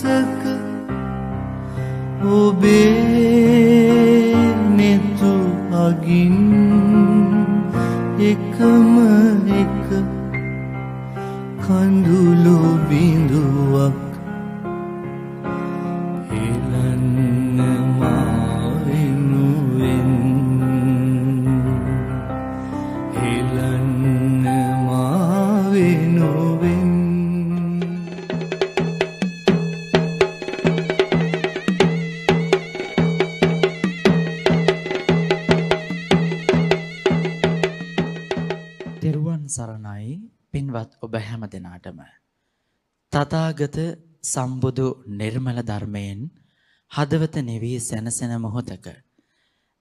දවසක ඔබේ නෙතු අගින් එකම එක කඳුළු බිඳුවක් හෙලන්න මා වෙනුවෙන් හෙලන්න මා වෙනුවෙන් තෙරුවන් සරණයි පින්වත් ඔබ හැම දෙනාටම තථාගත සම්බුදු නිර්මල ධර්මයෙන් හදවත නිවී සැනසෙන මොහොතක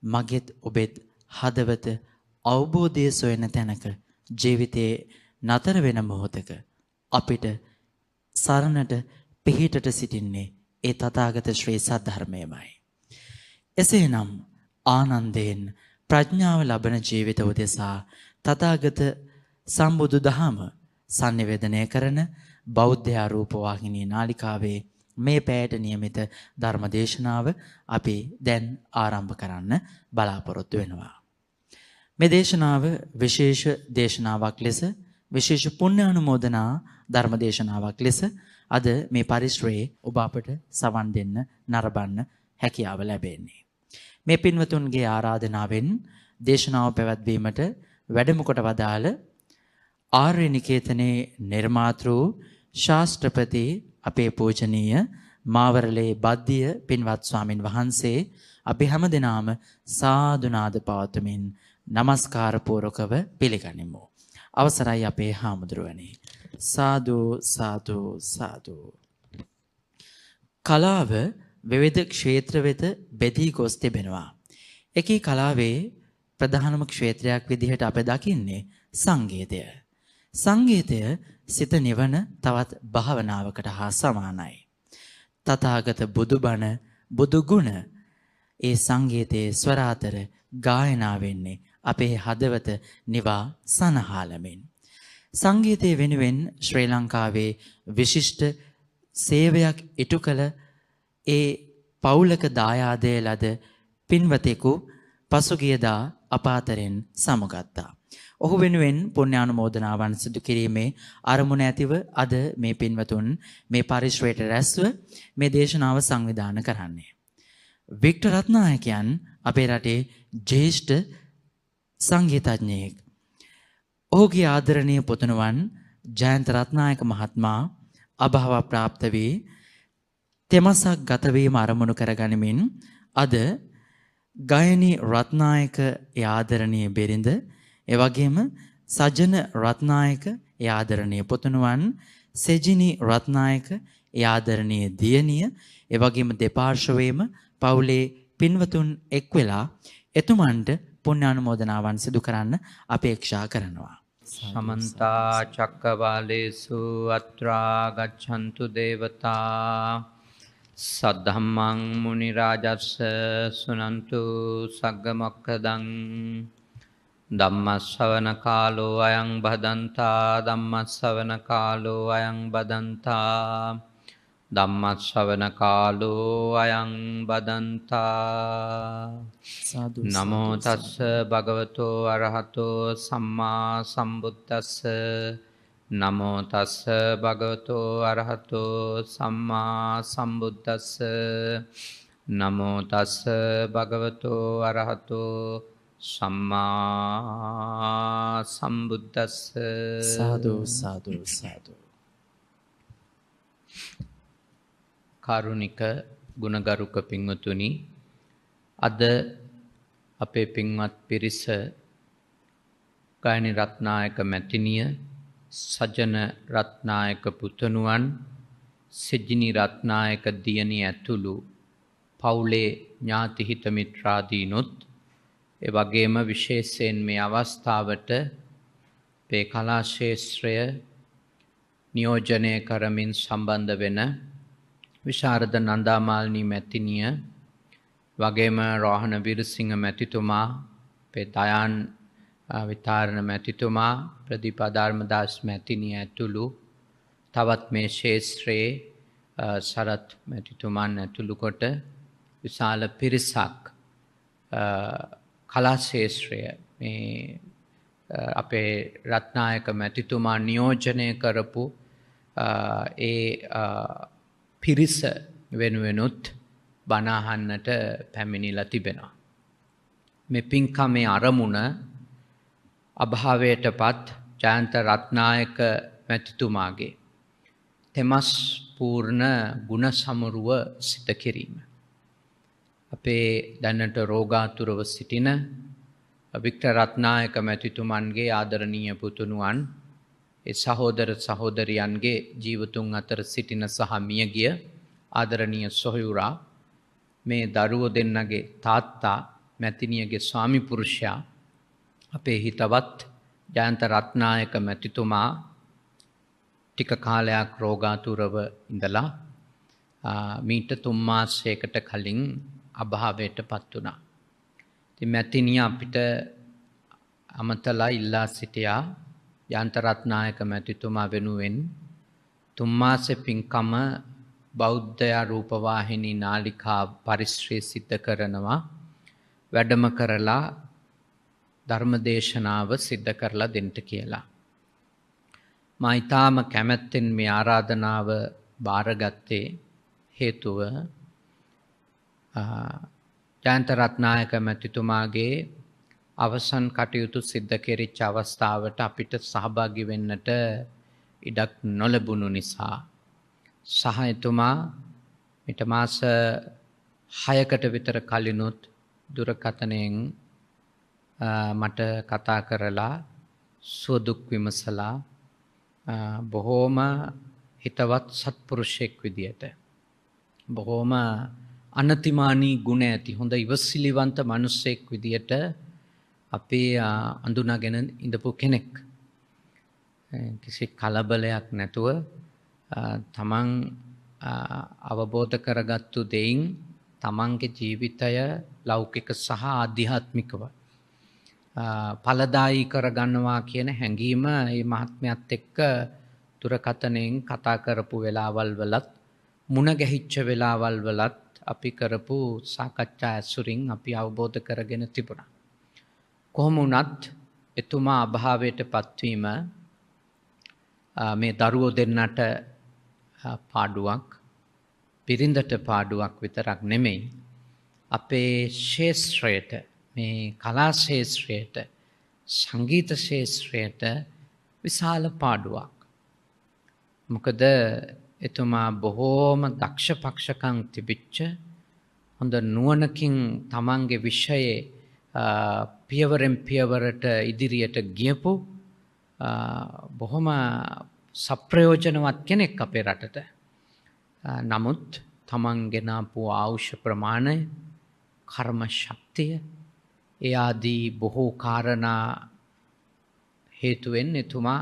මගෙත් ඔබෙත් හදවත අවබෝධය සොයන තැනක ජීවිතේ නතර වෙන මොහොතක අපිට සරණට පිහිටට සිටින්නේ ඒ තථාගත ශ්‍රී සද්ධර්මයමයි. එසේනම් ආනන්දයෙන් ප්‍රඥාව ලබන ජීවිත උදෙසා තථාගත සම්බුදු දහම sannivedanaya කරන බෞද්ධ ආරූප වාහිනී නාලිකාවේ මේ පැයට නියමිත ධර්ම දේශනාව අපි දැන් ආරම්භ කරන්න බලාපොරොත්තු වෙනවා. මේ දේශනාව විශේෂ දේශනාවක් ලෙස විශේෂ පුණ්‍ය අනුමෝදනා ධර්ම දේශනාවක් ලෙස අද මේ පරිශ්‍රයේ ඔබ අපට සවන් දෙන්න නරඹන්න හැකියාව ලැබෙන්නේ. මේ පින්වතුන්ගේ ආරාධනාවෙන් දේශනාව පැවැත්වීමට වැඩම කොට වදාළ ආර්ය නිකේතනයේ නිර්මාතෘ ශාස්ත්‍රපති අපේ පූජනීය මාවරලේ බද්දිය පින්වත් ස්වාමින් වහන්සේ අපි හැමදෙනාම සාදුනාද පවත්වමින් নমස්කාර පූර්වකව පිළිගනිමු. අවසරයි අපේ හාමුදුරුවනේ. සාදු සාදු සාදු. කලාව විවිධ ක්ෂේත්‍ර වෙත බෙදී ගොස් තිබෙනවා. එකී කලාවේ ප්‍රධානම ක්ෂේත්‍රයක් විදිහට අප දකින්නේ සංගීතය. සංගීතය සිත නිවන තවත් භාවනාවකට හා සමානයි. තථාගත බුදුබණ බුදුගුණ ඒ සංගීතයේ ස්වර අතර ගායනා වෙන්නේ අපේ හදවත නිවා සනහාලමින්. සංගීතය වෙනුවෙන් ශ්‍රී ලංකාවේ විශිෂ්ට සේවයක් ඉටු කළ ඒ පෞලක දායාදය ලද පින්වතෙකු පසුගියදා අප අතරින් සමුගත්තා. ඔහු වෙනුවෙන් පුණ්‍යානුමෝදනාවන් සිදු කිරීමේ අරමුණ ඇතිව අද මේ පින්වතුන් මේ පරිශ්‍රයට රැස්ව මේ දේශනාව සංවිධානය කරන්නේ. වික්ටර් රත්නායකයන් අපේ රටේ ජ්‍යෙෂ්ඨ සංගීතඥයෙක්. ඔහුගේ ආදරණීය පුතුණුවන් ජයන්ත රත්නායක මහත්මයා අභාව ප්‍රාප්ත වී තෙමසක් ගත වීම අරමුණු කරගනිමින් අද ගායනී රත්නායක ආදරණීය බිරිඳ එවැගේම සජන රත්නායක ආදරණීය පුතුණුවන් සෙජිනි රත්නායක ආදරණීය දියණිය එවැගේම දෙපාර්ශවයේම පවුලේ පින්වතුන් එක් වෙලා එතුමන්ට පුණ්‍යානුමෝදනාවන් සිදු කරන්න අපේක්ෂා කරනවා. समन्ता चक्कवालेषु अत्रा गच्छन्तु देवता सद्धम्मं मुनिराजस्य सुनन्तु सग्गमोक्खदं ධම්මස්සවන කාලෝ අයං බදන්තා ධම්මස්සවන කාලෝ අයං බදන්තා ධම්මස්සවන කාලෝ අයං බදන්තා නමෝ තස්ස භගවතෝ අරහතෝ සම්මා සම්බුද්දස්ස නමෝ තස්ස භගවතෝ අරහතෝ සම්මා සම්බුද්දස්ස නමෝ තස්ස භගවතෝ අරහතෝ සම්මා සම්බුද්දස්ස. සාදු සාදු සාදු. කාරුණික ගුණගරුක පින්වතුනි, අද අපේ පින්වත් පිරිස ගායනී රත්නායක මැතිණිය, සජන රත්නායක පුතණුවන්, සෙජිනි රත්නායක දියණිය ඇතුළු පවුලේ ඥාති හිත මිත්‍රාදීනොත් ඒ වගේම විශේෂයෙන් මේ අවස්ථාවට මේ කලා ශාස්ත්‍රය නියෝජනය කරමින් සම්බන්ධ වෙන විශාරද නන්දාමාලිනී මැතිණිය වගේම රෝහණ විරසිංහ මැතිතුමා, අපේ දයාන් විතාරණ මැතිතුමා, ප්‍රදීප ධර්මදාස් මැතිණිය ඇතුළු තවත් මේ ශාස්ත්‍රයේ සරත් මැතිතුමන් ඇතුළු කොට විශාල පිරිසක් කලා ශේෂ්ත්‍රය මේ අපේ රත්නායක මැතිතුමා නියෝජනය කරපු ඒ පිරිස වෙනුවෙනුත් බණ අහන්නට පැමිණිලා තිබෙනවා. මේ පින්කමේ අරමුණ අභාවයටපත් ජයන්ත රත්නායක මැතිතුමාගේ තෙමස් පූර්ණ ගුණ සමරුව සිත කිරීම. අපේ දැනට රෝගාතුරව සිටින වික්ටර් රත්නායක මැතිතුමන්ගේ ආදරණීය පුතුණුවන් ඒ සහෝදර සහෝදරියන්ගේ ජීවතුන් අතර සිටින සහ මියගිය ආදරණීය සොහොයුරා මේ දරුවෝ දෙන්නගේ තාත්තා මැතිණියගේ ස්වාමි පුරුෂයා අපේ හිතවත් ජයන්ත රත්නායක මැතිතුමා ටික කාලයක් රෝගාතුරව ඉඳලා මීට 3 මාසයකට කලින් අභාවයට පත් වුණා. ඉතින් මැතිණිය අපිට අමතලා ඉල්ලා සිටියා ජයන්ත රත්නායක මැතිතුමා වෙනුවෙන් 3 මාසෙ පින්කම බෞද්ධ රූපවාහිනී නාලිකා පරිශ්‍රය සිද්ධ කරනවා වැඩම කරලා ධර්මදේශනාව සිද්ධ කරලා දෙන්න කියලා. මා ඊටාම කැමැත්තෙන් මේ ආරාධනාව බාරගත්තේ හේතුව ජයන්ත රත්නායක මැතිතුමාගේ අවසන් කටයුතු සිද්ධ කෙරිච්ච අවස්ථාවට අපිට සහභාගී වෙන්නට ඉඩක් නොලැබුණු නිසා සහ එතුමා මිට මාස 6කට විතර කලිනුත් දුරකථනයෙන් මට කතා කරලා සුවදුක් විමසලා බොහෝම හිතවත් සත්පුරුෂයෙක් විදියට බොහෝම අනතිමානී ගුණ ඇති හොඳ ඉවසිලිවන්ත මිනිසෙක් විදියට අපේ අඳුනාගෙන ඉඳපු කෙනෙක්. කිසි කලබලයක් නැතුව තමන් අවබෝධ කරගත්තු දෙයින් තමන්ගේ ජීවිතය ලෞකික සහ ආධ්‍යාත්මිකව ඵලදායී කරගන්නවා කියන හැඟීම මේ මහත්මයාත් එක්ක දුරකථනයෙන් කතා කරපු වෙලාවල් වලත් මුණ ගැහිච්ච වෙලාවල් වලත් අපි කරපු සාකච්ඡා ඇසුරින් අපි අවබෝධ කරගෙන තිබුණා. කොහොම වුණත් එතුමා අභාවයට පත්වීම මේ දරුවෝ දෙන්නට පාඩුවක් පිරිඳට පාඩුවක් විතරක් නෙමෙයි අපේ ශාස්ත්‍රයට මේ කලා ශාස්ත්‍රයට සංගීත ශාස්ත්‍රයට විශාල පාඩුවක්. මොකද එතුමා බොහෝම දක්ෂ පක්ෂකම් තිබිච්ච හොඳ නුවණකින් තමන්ගේ විෂයේ පියවරෙන් පියවරට ඉදිරියට ගියපු බොහොම සප්‍රයෝජනවත් කෙනෙක් අපේ රටට. නමුත් තමන් ගෙනාපු ආයුෂ ප්‍රමාණය කර්ම ශක්තිය ඒ ආදී බොහෝ කාරණා හේතුවෙන් එතුමා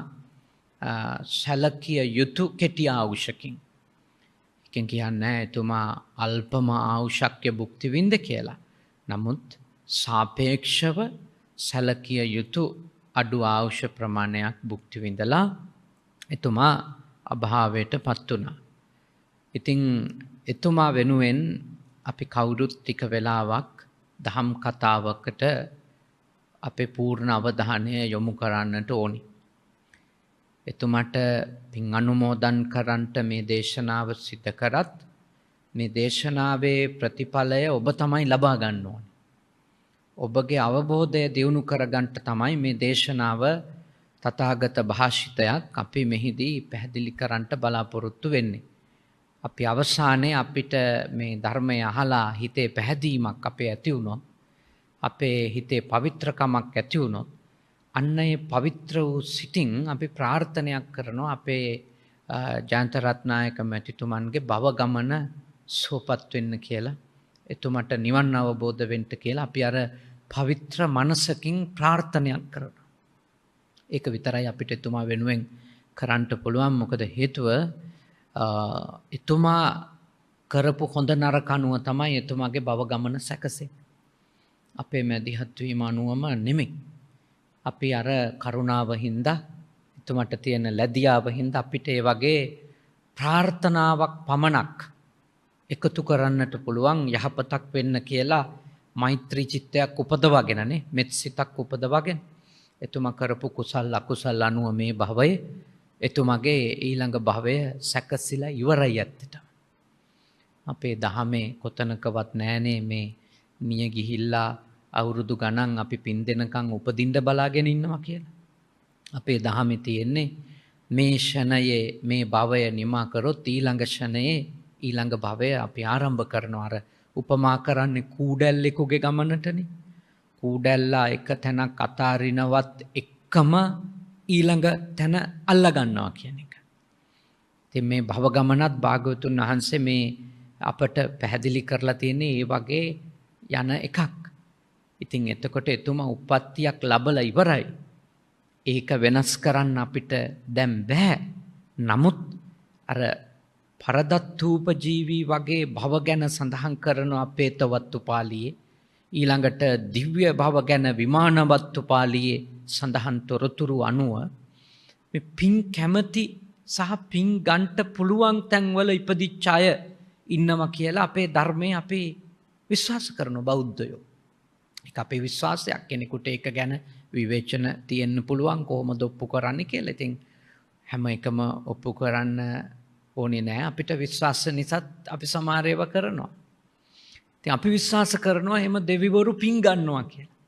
සැලකිය යුතු කෙටි ආයුෂකින් එකෙන් කියන්නේ එතුමා අල්පම ආයුෂක්ය භුක්ති විඳ කියලා. නමුත් සාපේක්ෂව සැලකිය යුතු අඩු ආයුෂ ප්‍රමාණයක් භුක්ති විඳලා එතුමා අභාවයට පත් වුණා. ඉතින් එතුමා වෙනුවෙන් අපි කවුරුත් ටික වෙලාවක් දහම් කතාවකට අපේ පූර්ණ අවධානය යොමු කරන්නට ඕනි. එතුමාට පින් අනුමෝදන් කරන්නට මේ දේශනාව සිද්ධ කරත් මේ දේශනාවේ ප්‍රතිඵලය ඔබ තමයි ලබා ගන්න ඕනේ. ඔබගේ අවබෝධය දියුණු කරගන්නට තමයි මේ දේශනාව තථාගත භාෂිතයක් අපි මෙහිදී පැහැදිලි කරන්නට බලාපොරොත්තු වෙන්නේ. අපි අවසානයේ අපිට මේ ධර්මය අහලා හිතේ පැහැදීමක් අපේ ඇති වුණොත් අපේ හිතේ පවිත්‍රකමක් ඇති වුණොත් අන්න ඒ පවිත්‍ර වූ සිතින් අපි ප්‍රාර්ථනයක් කරනවා අපේ ජයන්ත රත්නායක මැතිතුමන්ගේ භව ගමන සුවපත් වෙන්න කියලා එතුමට නිවන් අවබෝධ වෙන්න කියලා අපි අර පවිත්‍ර මනසකින් ප්‍රාර්ථනයක් කරනවා. ඒක විතරයි අපිට එතුමා වෙනුවෙන් කරන්න පුළුවන්. මොකද හේතුව එතුමා කරපු හොඳ නරක අනුව තමයි එතුමාගේ භව ගමන සැකසෙන්නේ. අපේ මැදිහත් වීම අනුවම නෙමෙයි. අපි අර කරුණාව හින්දා එතුමට තියෙන ලැබියාව හින්දා අපිට ඒ වගේ ප්‍රාර්ථනාවක් පමණක් එකතු කරන්නට පුළුවන් යහපතක් වෙන්න කියලා මෛත්‍රී චිත්තයක් උපදවගෙනනේ මෙත් සිතක් උපදවගෙන එතුමා කරපු කුසල් අකුසල් අනුව මේ භවයේ එතුමාගේ ඊළඟ භවය සැකසিলা ඉවරයි ඇත්තටම. අපේ දහමේ කොතනකවත් නෑනේ මේ මිය ගිහිල්ලා අවුරුදු ගණන් අපි පින් දෙනකන් උපදින්න බලාගෙන ඉන්නවා කියලා. අපේ දහමේ තියෙන්නේ මේ ෂණයේ මේ භවය නිමා කරොත් ඊළඟ ෂණයේ ඊළඟ භවය අපි ආරම්භ කරනවා. අර උපමා කරන්නේ කූඩැල්ලෙකුගේ ගමනටනේ. කූඩැල්ලා එක තැනක් අතාරිනවත් එක්කම ඊළඟ තැන අල්ලා ගන්නවා කියන එක. ඉතින් මේ භව ගමනත් භාග්‍යවතුන් වහන්සේ මේ අපට පැහැදිලි කරලා තියෙන්නේ ඒ වගේ යන එකක්. ඉතින් එතකොට එතුමා උප්පත්තියක් ලැබලා ඉවරයි. ඒක වෙනස් කරන්න අපිට දැන් බෑ. නමුත් අර පරදත්තූප ජීවී වගේ භව ගැන සඳහන් කරන අපේතවත්තු පාළියේ ඊළඟට දිව්‍ය භව ගැන විමානවත්තු පාළියේ සඳහන් තොරතුරු අනුව මේ පින් කැමැති සහ පින් ගන්නට පුළුවන් තැන්වල ඉපදිච්ච අය ඉන්නවා කියලා අපේ ධර්මයේ අපි විශ්වාස කරන බෞද්ධයෝ. ඒක අපේ විශ්වාසයක්. කෙනෙකුට ඒක ගැන විවේචන තියෙන්න පුළුවන් කොහොමද ඔප්පු කරන්නේ කියලා. ඉතින් හැම එකම ඔප්පු කරන්න ඕනේ නෑ. අපිට විශ්වාස නිසා අපි සමහර ඒවා කරනවා. ඉතින් අපි විශ්වාස කරනවා එහෙම දෙවිවරු පින් ගන්නවා කියලා.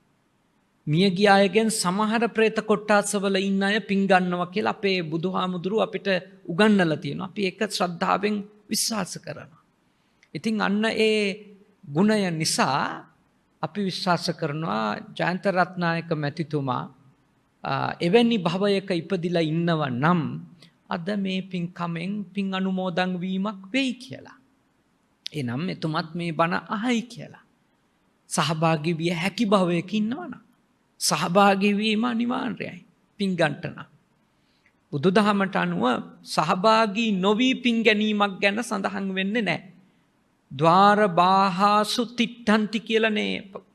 මිය ගිය අයගෙන් සමහර പ്രേත කොට්ටාසවල ඉන්න අය පින් ගන්නවා කියලා අපේ බුදුහාමුදුරු අපිට උගන්වලා තියෙනවා. අපි ඒක ශ්‍රද්ධාවෙන් විශ්වාස කරනවා. ඉතින් අන්න ඒ ගුණය නිසා අපි විශ්වාස කරනවා ජයන්ත රත්නායක මැතිතුමා එවැනි භවයක ඉපදිලා ඉන්නව නම් අද මේ පින්කමෙන් පින් අනුමෝදන් වීමක් වෙයි කියලා. එනම් එතුමත් මේ බණ අහයි කියලා. සහභාගී විය හැකි භවයක ඉන්නවනම් සහභාගී වීම අනිවාර්යයි පින් ගන්නට නම්. බුදුදහමට අනුව සහභාගී නොවි පින් ගැනීමක් ගැන සඳහන් වෙන්නේ නැහැ. ద్వාර බාහාසු තිට්ඨන්ති කියලානේ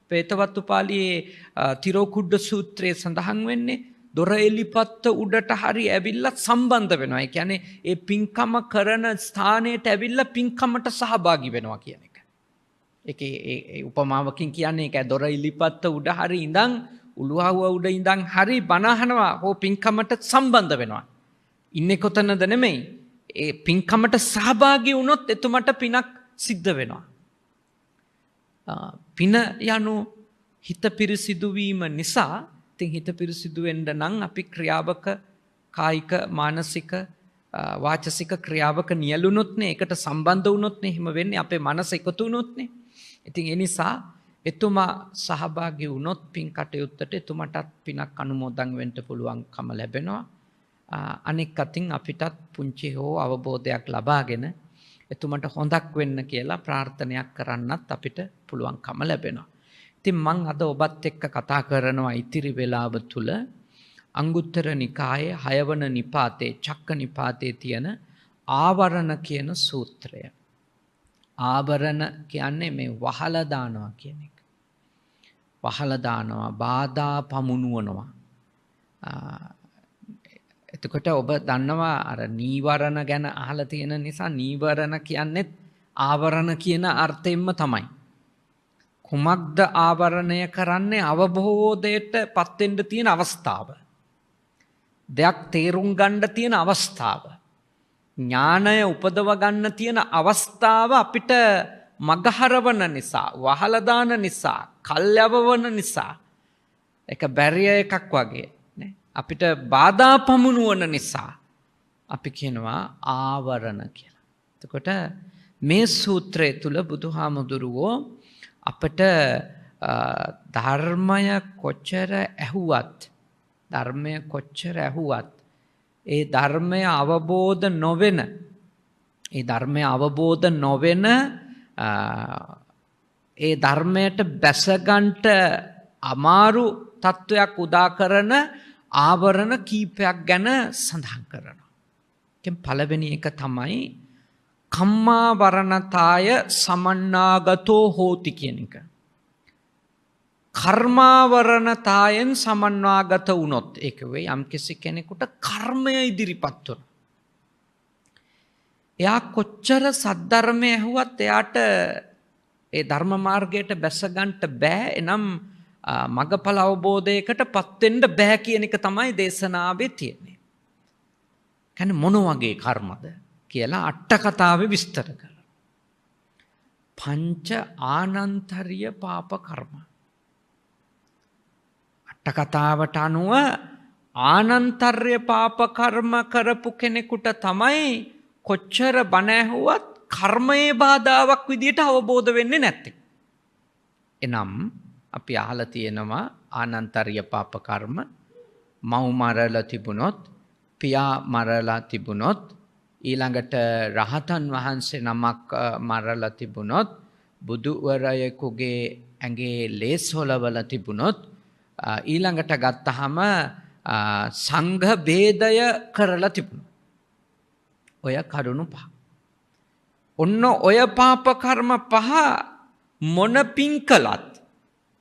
පේතවත්තු පාළියේ තිරෝකුඩ්ඩ සූත්‍රයේ සඳහන් වෙන්නේ. දොර එලිපත්ත උඩට හරි ඇවිල්ලා සම්බන්ධ වෙනවා. ඒ කියන්නේ ඒ පින්කම කරන ස්ථානයට ඇවිල්ලා පින්කමට සහභාගී වෙනවා කියන එක. ඒකේ ඒ උපමාවකින් කියන්නේ ඒක දොර එලිපත්ත උඩ හරි ඉඳන් උළුහව උඩ ඉඳන් හරි බණ අහනවා හෝ පින්කමට සම්බන්ධ වෙනවා. ඉන්නේ කොතනද නෙමෙයි. ඒ පින්කමට සහභාගී වුණොත් එතුමට පිනක් සිද්ධ වෙනවා. පින යනු හිත පිරිසිදු වීම නිසා ඉතින් හිත පිරිසිදු වෙන්න නම් අපි ක්‍රියාවක කායික මානසික වාචසික ක්‍රියාවක නියලුනොත්නේ ඒකට සම්බන්ධ වුණොත්නේ එහෙම වෙන්නේ අපේ මනස එකතු වුණොත්නේ. ඉතින් ඒ නිසා එතුමා සහභාගී වුණොත් පින් කටයුත්තට එතුමටත් පිනක් අනුමෝදන් වෙන්න පුළුවන්කම ලැබෙනවා. අනෙක් අතින් අපිටත් පුංචි හෝ අවබෝධයක් ලබාගෙන එතුමට හොඳක් වෙන්න කියලා ප්‍රාර්ථනයක් කරන්නත් අපිට පුළුවන්කම ලැබෙනවා. ඉතින් මං අද ඔබත් එක්ක කතා කරනවා ඉතිරි වෙලාව තුල අංගුත්තර නිකායේ 6 වන නිපාතේ චක්ක නිපාතේ තියෙන ආවරණ කියන සූත්‍රය. ආවරණ කියන්නේ මේ වහලා දානවා කියන එක. වහලා දානවා, බාධා පමුණුවනවා. එතකොට ඔබ දන්නවා අර නීවරණ ගැන අහලා තියෙන නිසා නීවරණ කියන්නේත් ආවරණ කියන අර්ථයෙන්ම තමයි. කුමක්ද ආවරණය කරන්නේ? අවබෝධයට පත් වෙන්න තියෙන අවස්ථාව. දෙයක් තේරුම් ගන්න තියෙන අවස්ථාව. ඥානය උපදව ගන්න තියෙන අවස්ථාව අපිට මගහරවන නිසා, වහලා දාන නිසා, කල්යවවන නිසා ඒක බැරියර් එකක් වගේ නේ. අපිට බාධා පමුණුවන නිසා අපි කියනවා ආවරණ කියලා. එතකොට මේ සූත්‍රය තුල බුදුහාමුදුරුවෝ අපට ධර්මය කොච්චර ඇහුවත් ඒ ධර්මය අවබෝධ නොවෙන ඒ ධර්මයට බැසගන්ට අමාරු තත්වයක් උදා කරන ආවරණ කීපයක් ගැන සඳහන් කරනවා. ඒකෙන් පළවෙනි එක තමයි කම්මා වරණතාය සමන්නාගතෝ හෝති කියන එක. කර්මාවරණතායෙන් සමන්වාගත වුණොත් ඒක වෙයි යම්කිසි කෙනෙකුට කර්මය ඉදිරිපත් වෙනවා. එයා කොච්චර සද්ධර්මය ඇහුවත් එයාට ඒ ධර්ම මාර්ගයට බැසගන්ට බෑ. එනම් මගඵල අවබෝධයකට පත්වෙන්න බෑ කියන එක තමයි දේශනාවේ තියෙන්නේ. කියන්නේ මොන වගේ කර්මද කියලා අට කතාවේ විස්තර කරනවා. පංච ආනන්තරිය පාප කර්ම. අට කතාවට අනුව ආනන්තර්ය පාප කර්ම කරපු කෙනෙකුට තමයි කොච්චර බණ ඇහුවත් කර්මයේ බාධාවක් විදියට අවබෝධ වෙන්නේ නැත්තේ. එනම් අපි අහලා තියෙනවා ආනන්තර්ය පාප කර්ම මව් මරලා තිබුණොත්, පියා මරලා තිබුණොත්, ඊළඟට රහතන් වහන්සේ නමක් මරලා තිබුණොත්, බුදුවරයෙකුගේ ඇඟේ ලේස් හොලවල තිබුණොත්, ඊළඟට ගත්තහම සංඝ ભેදය කරලා තිබුණා. ඔය කරුණු පහ. ඔන්න ඔය පාප කර්ම පහ මොන පින් කළත්,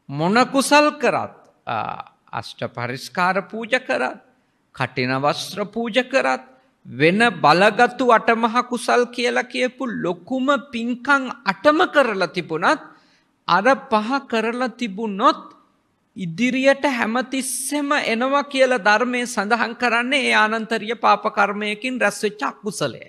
මොන කුසල් කරත්, අෂ්ට පරිස්කාර පූජා කරත්, කටින වස්ත්‍ර පූජා කරත්, වෙන බලගතු අටමහ කුසල් කියලා කියපු ලොකුම පින්කම් අටම කරලා තිබුණත් අර පහ කරලා තිබුණොත් ඉදිරියට හැමතිස්සෙම එනවා කියලා ධර්මයේ සඳහන් කරන්නේ ඒ ආනන්තරීය පාප කර්මයකින් රැස් වෙච්ච අකුසලය.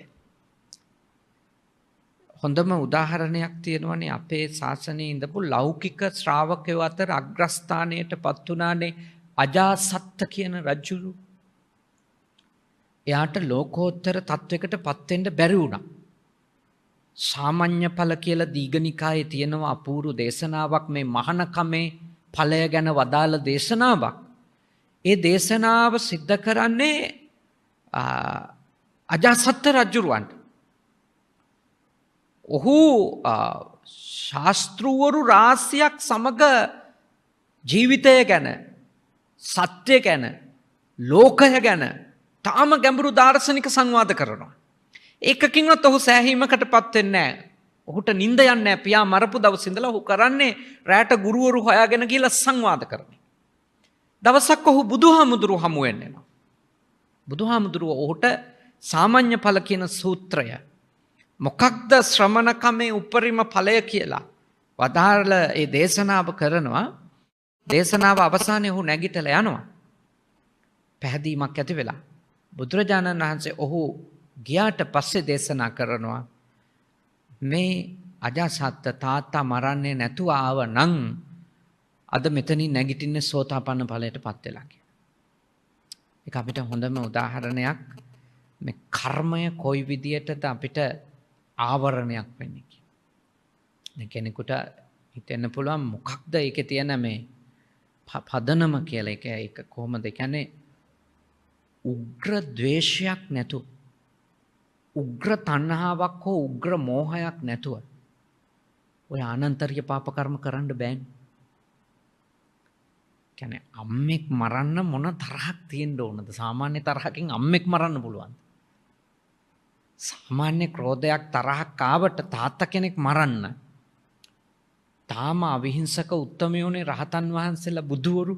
හොඳම උදාහරණයක් තියෙනවනේ අපේ ශාසනයේ ඉඳපු ලෞකික ශ්‍රාවකයෝ අතර අග්‍රස්ථානයටපත් උනානේ අජාසත්ත කියන රජුරු. එයාට ලෝකෝත්තර තත්වයකටපත් වෙන්න බැරි වුණා. සාමාන්‍ය ඵල කියලා දීඝනිකායේ තියෙනවා අපූර්ව දේශනාවක් මේ මහානකමේ ඵලය ගැන වදාළ දේශනාවක්. ඒ දේශනාව සිද්ධ කරන්නේ අජාසත්ත රජුරවන්ට. ඔහු ශාස්ත්‍රවරු රාශියක් සමග ජීවිතය ගැන, සත්‍ය ගැන, ලෝකය ගැන තාම ගැඹුරු දාර්ශනික සංවාද කරනවා. ඒකකින්වත් ඔහු සෑහීමකටපත් වෙන්නේ නැහැ. ඔහුට නිින්ද යන්නේ නැහැ. පියා මරපු දවස් ඉඳලා ඔහු කරන්නේ රැට ගුරුවරු හොයාගෙන ගිහලා සංවාද කරන්නේ. දවසක් ඔහු බුදුහාමුදුරුව හමු වෙන්නවා. බුදුහාමුදුරුව ඔහුට සාමාන්‍ය ඵල කියන සූත්‍රය මොකක්ද ශ්‍රමණකමේ උපරිම ඵලය කියලා වදාරල ඒ දේශනාව කරනවා. දේශනාව අවසානයේ ඔහු නැගිටලා යනවා. පැහැදීමක් ඇති වෙලා බුදුරජාණන් වහන්සේ ඔහු ගියාට පස්සේ දේශනා කරනවා මේ අජාසත්ත තාත්තා මරන්නේ නැතුව ආව නම් අද මෙතනින් නැගිටින්නේ සෝතාපන්න ඵලයටපත් වෙලා කියලා. ඒක අපිට හොඳම උදාහරණයක් මේ කර්මය කොයි විදියටද අපිට ආවරණයක් වෙන්නේ කියලා. දැන් කෙනෙකුට හිතෙන්න පුළුවන් මොකක්ද ඒකේ තියෙන මේ පදනම කියලා. ඒක කොහොමද කියන්නේ උග්‍ර ද්වේෂයක් නැතුව, උග්‍ර තණ්හාවක් හෝ උග්‍ර මෝහයක් නැතුව ඔය ආනන්තරීය පාප කර්ම කරන්න බෑනේ. කියන්නේ අම්මෙක් මරන්න මොන තරහක් තියෙන්න ඕනද? සාමාන්‍ය තරහකින් අම්මෙක් මරන්න පුළුවන්. සාමාන්‍ය ක්‍රෝධයක් තරහක් ආවට තාත්තා කෙනෙක් මරන්න තාම අවිහිංසක උත්තමයෝනේ රහතන් වහන්සේලා බුදුවරු.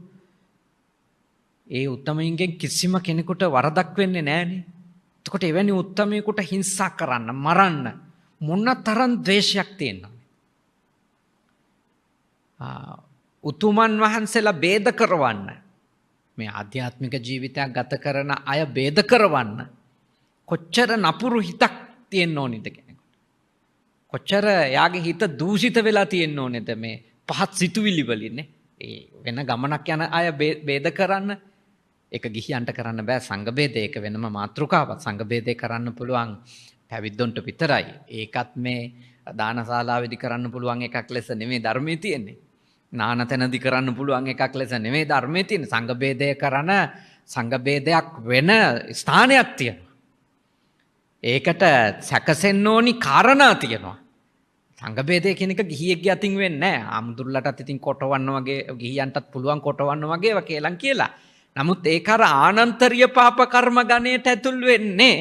ඒ උත්තමයින්ගෙන් කිසිම කෙනෙකුට වරදක් වෙන්නේ නැහනේ. එතකොට එවැනි උත්තමයෙකුට හිංසා කරන්න, මරන්න මොන තරම් ද්වේෂයක් තියෙනවද? උතුමන් වහන්සේලා ભેද කරවන්න, මේ ආධ්‍යාත්මික ජීවිතයක් ගත කරන අය ભેද කරවන්න කොච්චර නපුරු හිතක් තියෙන්න ඕනිද කෙනෙකුට? කොච්චර යාගේ හිත දූෂිත වෙලා තියෙන්න ඕනේද මේ පහත් සිතුවිලි වලින්? ඒ වෙන ගමනක් යන අය ભેද කරන්න ඒක ගිහියන්ට කරන්න බෑ. සංඝ ભેදය ඒක වෙනම මාතෘකාවක්. සංඝ ભેදේ කරන්න පුළුවන් පැවිද්දොන්ට විතරයි. ඒකත් මේ දානශාලාවේදී කරන්න පුළුවන් එකක් ලෙස නෙමෙයි ධර්මයේ තියෙන්නේ. නාන තැනදී කරන්න පුළුවන් එකක් ලෙස නෙමෙයි ධර්මයේ තියෙන්නේ. සංඝ ભેදය කරන සංඝ ભેදයක් වෙන ස්ථානයක් තියෙනවා. ඒකට සැකසෙන්න ඕනි කාරණා තියෙනවා. සංඝ ભેදය කියන එක ගිහියෙක්ගේ අතින් වෙන්නේ නැහැ. ආමුදුරලටත් ඉතින් කොටවන්න වගේ, ගිහියන්ටත් පුළුවන් කොටවන්න වගේ වකේලම් කියලා. නමුත් ඒක අර ආනන්තරීය පාප කර්ම ගණයට ඇතුල් වෙන්නේ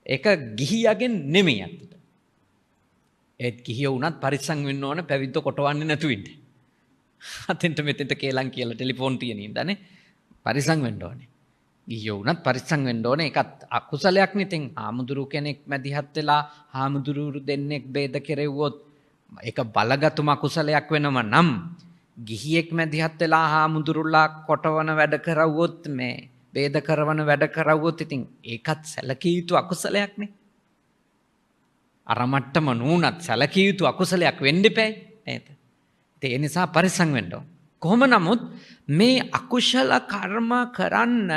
ඒක ගිහියගෙන් නෙමෙයි අතට. ඒත් ගිහිය වුණත් පරිස්සම් වෙන්න ඕන පැවිද්ද කොටවන්නේ නැතු වෙන්න. අතෙන්ට මෙතෙන්ට කේලම් කියලා ටෙලිෆෝන් තියෙන ඉඳනේ පරිස්සම් වෙන්න ඕනේ. ගිහියෝ වුණත් පරිස්සම් වෙන්න ඕනේ. ඒකත් අකුසලයක් නේ. ඉතින් හාමුදුරු කෙනෙක් මැදිහත් වෙලා හාමුදුරු දෙන්නෙක් ભેද කෙරෙව්වොත් ඒක බලගතුම අකුසලයක් වෙනව නම් ගිහියෙක් මැදිහත් වෙලා හාමුදුරුලා කොටවන වැඩ කරවුවොත් මේ ભેද කරවන වැඩ කරවුවොත් ඉතින් ඒකත් සැලකිය යුතු අකුසලයක් නේ. අර මට්ටම නුනත් සැලකිය යුතු අකුසලයක් වෙන්න එපා නේද? ඒ නිසා පරිස්සම් වෙන්න ඕන. කොහොම නමුත් මේ අකුශල කර්ම කරන්න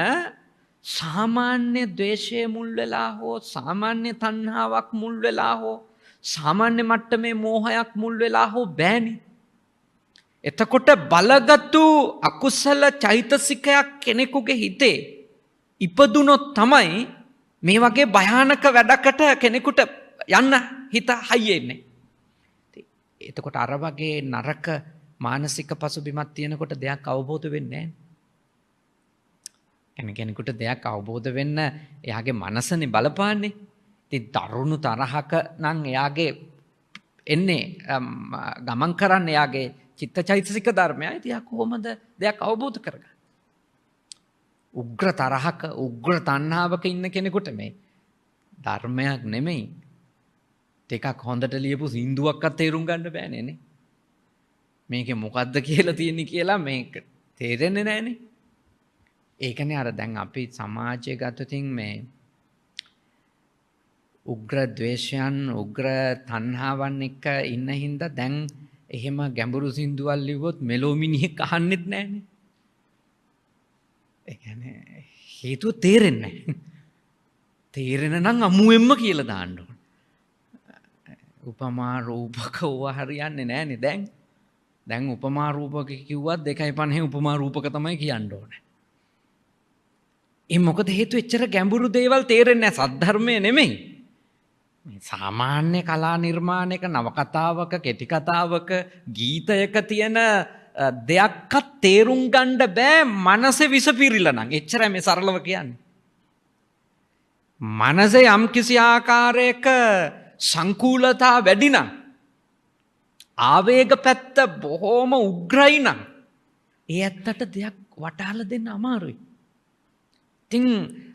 සාමාන්‍ය ද්වේෂය මුල් වෙලා හෝ සාමාන්‍ය තණ්හාවක් මුල් වෙලා හෝ සාමාන්‍ය මට්ටමේ මෝහයක් මුල් වෙලා හෝ බෑනේ. එතකොට බලගත්තු අකුසල චෛතසිකයක් කෙනෙකුගේ හිතේ ඉපදුනොත් තමයි මේ වගේ භයානක වැඩකට කෙනෙකුට යන්න හිත හයියෙන්නේ. එතකොට අර වගේ නරක මානසික පසුබිමක් තියෙනකොට දෙයක් අවබෝධ වෙන්නේ නැහැ. කෙනෙකුට දෙයක් අවබෝධ වෙන්න එයාගේ මනසනේ බලපාන්නේ. ඉතින් දරුණු තරහක නම් එයාගේ එන්නේ ගමන් කරන්න එයාගේ චිත්තචෛතසික ධර්මයයි. ඉතින් එයා කොහොමද දෙයක් අවබෝධ කරගන්නේ? උග්‍ර තරහක උග්‍ර තණ්හාවක ඉන්න කෙනෙකුට මේ ධර්මයක් නෙමෙයි ටිකක් හොඳට ලියපු සින්දුවක්වත් තේරුම් ගන්න බෑනේ නේ. මේකේ මොකද්ද කියලා තියෙන්නේ කියලා මේක තේරෙන්නේ නැහනේ. ඒකනේ අර දැන් අපි සමාජයේ ගතතින් මේ උග්‍ර ද්වේෂයන් උග්‍ර තණ්හාවන් එක්ක ඉන්න හින්දා දැන් එහෙම ගැඹුරු සින්දුවල් ලිව්වොත් මෙලෝ මිනිහෙක් අහන්නෙත් නැහනේ. ඒ කියන්නේ හේතුව තේරෙන්නේ නැහැ. තේරෙන නම් අමුවෙන්ම කියලා දාන්න ඕන. උපමා රූපක ඕවා හරියන්නේ නැහනේ දැන්. දැන් උපමා රූපක කිව්වත් 2.5 උපමා රූපක තමයි කියන්න ඕනේ. ඒ මොකද හේතුව එච්චර ගැඹුරු දේවල් තේරෙන්නේ නැහැ. සද්ධර්මයේ නෙමෙයි. මේ සාමාන්‍ය කලා නිර්මාණයක නවකතාවක කෙටි කතාවක ගීතයක තියෙන දෙයක්වත් තේරුම් ගන්න බෑ මනසේ විස පිරිලා නම්. එච්චරයි මේ සරලව කියන්නේ. මනසේ යම් කිසි ආකාරයක සංකූලතා වැඩි නම් ආවේග පැත්ත බොහොම උග්‍රයි නම් ඒ ඇත්තට දෙයක් වටහලා දෙන්න අමාරුයි. ඉතින්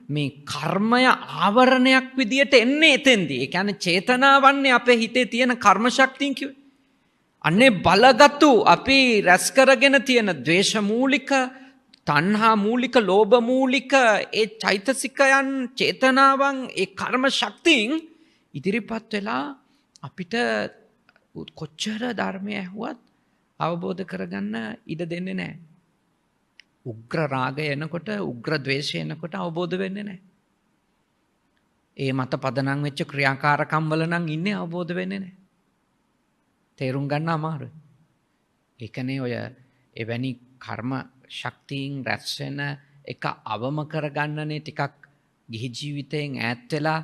මේ කර්මය ආවරණයක් විදියට එන්නේ එතෙන්දී. ඒ කියන්නේ චේතනාවන්නේ අපේ හිතේ තියෙන කර්ම ශක්තියින් කිව්වේ. අන්නේ බලගත්තු අපි රැස් කරගෙන තියෙන ද්වේෂ මූලික, තණ්හා මූලික, ලෝභ මූලික ඒ චෛතසිකයන්, චේතනාවන්, ඒ කර්ම ශක්තියින් ඉදිරිපත් වෙලා අපිට කොච්චර ධර්මය ඇහුවත් අවබෝධ කරගන්න ඉඩ දෙන්නේ නැහැ. උග්‍ර රාගය එනකොට උග්‍ර ද්වේෂය එනකොට අවබෝධ වෙන්නේ නැහැ. ඒ මත පදනම් වෙච්ච ක්‍රියාකාරකම් වල නම් ඉන්නේ අවබෝධ වෙන්නේ නැහැ. තේරුම් ගන්න අමාරුයි. ඒකනේ ඔය එවැනි කර්ම ශක්තියින් රැස් වෙන එක අවම කරගන්නනේ ටිකක් ගිහි ජීවිතයෙන් ඈත් වෙලා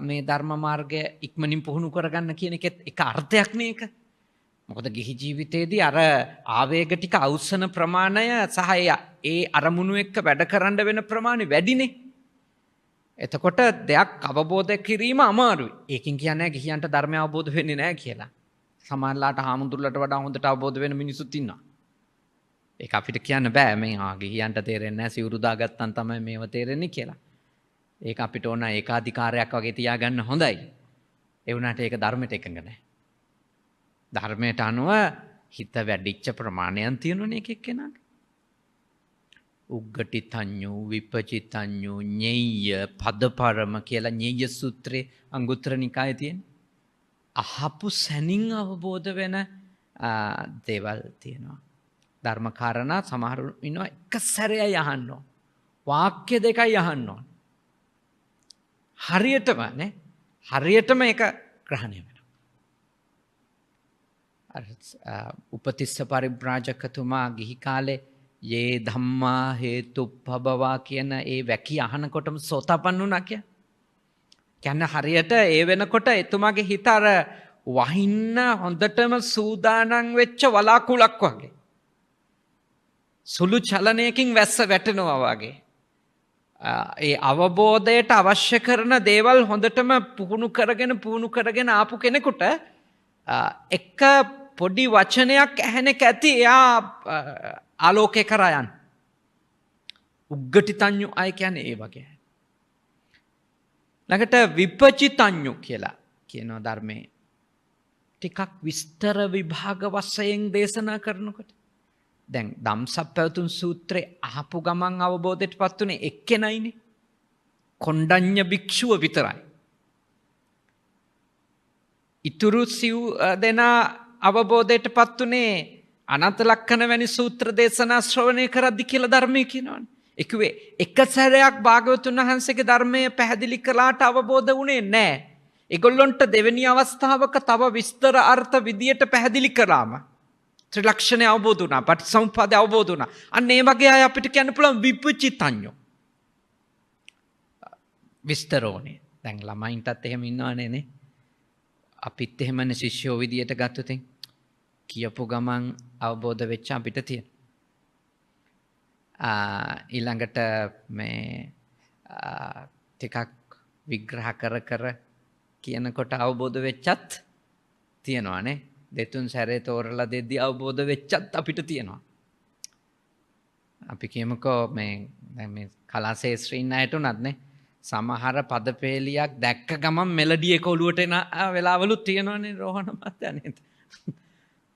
මේ ධර්ම මාර්ගය ඉක්මනින් පුහුණු කරගන්න කියන එකෙත් එක අර්ථයක් නේ ඒක. මොකද ගිහි ජීවිතයේදී අර ආවේග ටික අවසන ප්‍රමාණය සහ ඒ අරමුණු එක්ක වැඩ කරන්න වෙන ප්‍රමාණය වැඩිනේ. එතකොට දෙයක් අවබෝධ කිරීම අමාරුයි. ඒකින් කියන්නේ ගිහියන්ට ධර්මය අවබෝධ වෙන්නේ නැහැ කියලා. සමහරලාට හාමුදුරුවලට වඩා හොඳට අවබෝධ වෙන මිනිස්සුත් ඉන්නවා. ඒක අපිට කියන්න බෑ මේ ගිහියන්ට තේරෙන්නේ නැහැ සිවුරු දාගත්තන් තමයි මේව තේරෙන්නේ කියලා. ඒක අපිට ඕන ඒකාධිකාරයක් වගේ තියාගන්න හොඳයි. ඒ වුණාට ඒක ධර්මයට එකඟ නැහැ. ධර්මයට අනුව හිත වැඩිච්ච ප්‍රමාණයන් තියෙනුනේ එක එක්කෙනාට. උග්ගටිතඤ්ඤෝ විපචිතඤ්ඤෝ ඤෙය්‍ය පදපරම කියලා ඤෙය්‍ය සූත්‍රයේ අංගුත්තර නිකායේ තියෙන අහපු සැනින් අවබෝධ වෙන දේවල් තියෙනවා. ධර්ම කාරණා සමහරු ඉන්නවා එක සැරේයි අහන්න ඕන. වාක්‍ය දෙකයි අහන්න ඕන. හරියටම නේ හරියටම ඒක ග්‍රහණය වෙනවා. උපතිස්ස පරිබ්‍රාජකතුමා ගිහි කාලේ යේ ධම්මා හේතුප්පබවා කියන ඒ වැකි අහනකොටම සෝතාපන්න වුණා කියන්නේ හරියට ඒ වෙනකොට එතුමාගේ හිත අර වහින්න හොඳටම සූදානම් වෙච්ච වලාකුළක් වගේ. සුළු චලනයකින් වැස්ස වැටෙනවා වගේ. ඒ අවබෝධයට අවශ්‍ය කරන දේවල් හොඳටම පුහුණු කරගෙන ආපු කෙනෙකුට එක පොඩි වචනයක් ඇහෙන කැති එයා ආලෝකේ කරා යන. උග්ගටිතඤ්ඤු අය කියන්නේ ඒ වගේ. ළඟට විපචිතඤ්ඤු කියලා කියනවා ධර්මයේ. ටිකක් විස්තර විභාග වශයෙන් දේශනා කරනකොට දැන් ධම්සප්පවතුන් සූත්‍රයේ අහපු ගමන් අවබෝධයටපත් උනේ එක්කෙනයිනේ. කොණ්ඩඤ්ඤ භික්ෂුව විතරයි. ඉතුරු සිව් දෙනා අවබෝධයටපත් උනේ අනන්ත ලක්ෂණ වැනි සූත්‍ර දේශනා ශ්‍රවණය කරද්දි කියලා ධර්මයේ කියනවනේ. ඒ කිව්වේ එක සැරයක් භාග්‍යවතුන් වහන්සේගේ ධර්මයේ පැහැදිලි කළාට අවබෝධ වුණේ නැහැ. ඒගොල්ලොන්ට දෙවෙනි අවස්ථාවක තව විස්තර අර්ථ විදියට පැහැදිලි කළාම ත්‍රිලක්ෂණය අවබෝධ වුණා. පටිසමුප්පාදය අවබෝධ වුණා. අන්න ඒ වගේ අය අපිට කියන්න පුළුවන් විපචිතඤ්ඤෝ. විස්තර ඕනේ. දැන් ළමයින්ටත් එහෙම ඉන්නවනේ නේ. අපිත් එහෙමනේ ශිෂ්‍යෝ විදියට ගත්තොත් කියපු ගමන් අවබෝධ වෙච්ච අපිට තියෙන. ඊළඟට මේ ටිකක් විග්‍රහ කර කියනකොට අවබෝධ වෙච්චත් තියෙනවානේ. දෙතුන් සැරේ තෝරලා දෙද්දී අවබෝධ වෙච්චත් අපිට තියෙනවා. අපි කියමුකෝ මේ කලා ශාස්ත්‍රීය අයට උනත් නේ සමහර පදපේලියක් දැක්ක ගමන් මෙලඩි එක ඔලුවට එන වෙලාවලුත් තියෙනවනේ රෝහණ මහත්තයා නේද?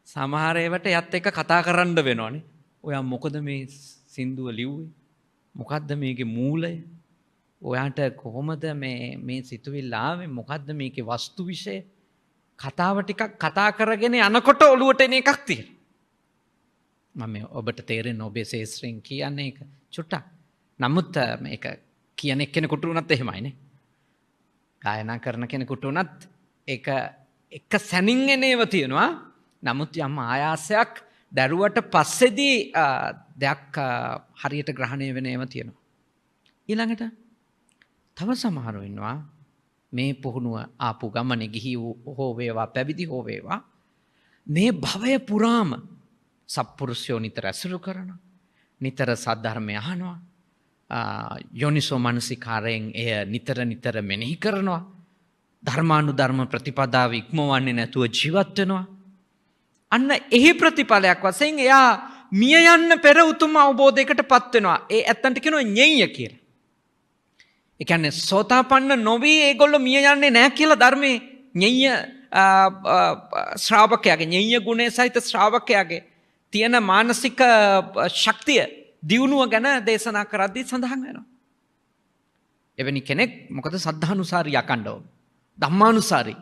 සමහර ඒවට යත් එක්ක කතා කරන්න වෙනවනේ. ඔයා මොකද මේ සින්දුව ලිව්වේ? මොකද්ද මේකේ මූලය? ඔයාට කොහොමද මේ සිතුවිල්ල ආවේ? මොකද්ද මේකේ වස්තු විෂය? කතාව ටිකක් කතා කරගෙන යනකොට ඔලුවට එන එකක් තියෙනවා. මම ඔබට තේරෙන ඔබේ ශාස්ත්‍රයෙන් කියන්නේ ඒක චුට්ටක්. නමුත් මේක කියන කෙනෙකුට උනත් එහෙමයිනේ. ගායනා කරන කෙනෙකුට උනත් ඒක එක සැනින් එනේව තියෙනවා. නමුත් යම් ආයාසයක් දරුවට පස්සේදී දෙයක් හරියට ග්‍රහණය වෙන ඒවා තියෙනවා. ඊළඟට තව සමහරව ඉන්නවා මේ පුහුණුව ආපු ගමනේ ගිහි හෝ වේවා පැවිදි හෝ වේවා මේ භවය පුරාම සත්පුරුෂයෝ නිතර ඇසුරු කරනවා. නිතර සද්ධර්මය අහනවා. යෝනිසෝ මනසිකාරයෙන් එය නිතර මෙනෙහි කරනවා. ධර්මානුධර්ම ප්‍රතිපදාව ඉක්මවන්නේ නැතුව ජීවත් වෙනවා. අන්න එහි ප්‍රතිඵලයක් වශයෙන් එයා මිය යන්න පෙර උතුම් අවබෝධයකටපත් වෙනවා. ඒ ඇත්තන්ට කියනවා ඤෙය්‍ය කියලා. ඒ කියන්නේ සෝතාපන්න නොවි ඒගොල්ලෝ මිය යන්නේ නැහැ කියලා ධර්මයේ ඤෙය්‍ය ශ්‍රාවකයාගේ ඤෙය්‍ය ගුණය සහිත ශ්‍රාවකයාගේ තියෙන මානසික ශක්තිය දියුණුව ගැන දේශනා කරද්දී සඳහන් වෙනවා. එවැනි කෙනෙක් මොකද සද්ධානුසාරී අකණ්ඩව ධම්මානුසාරී.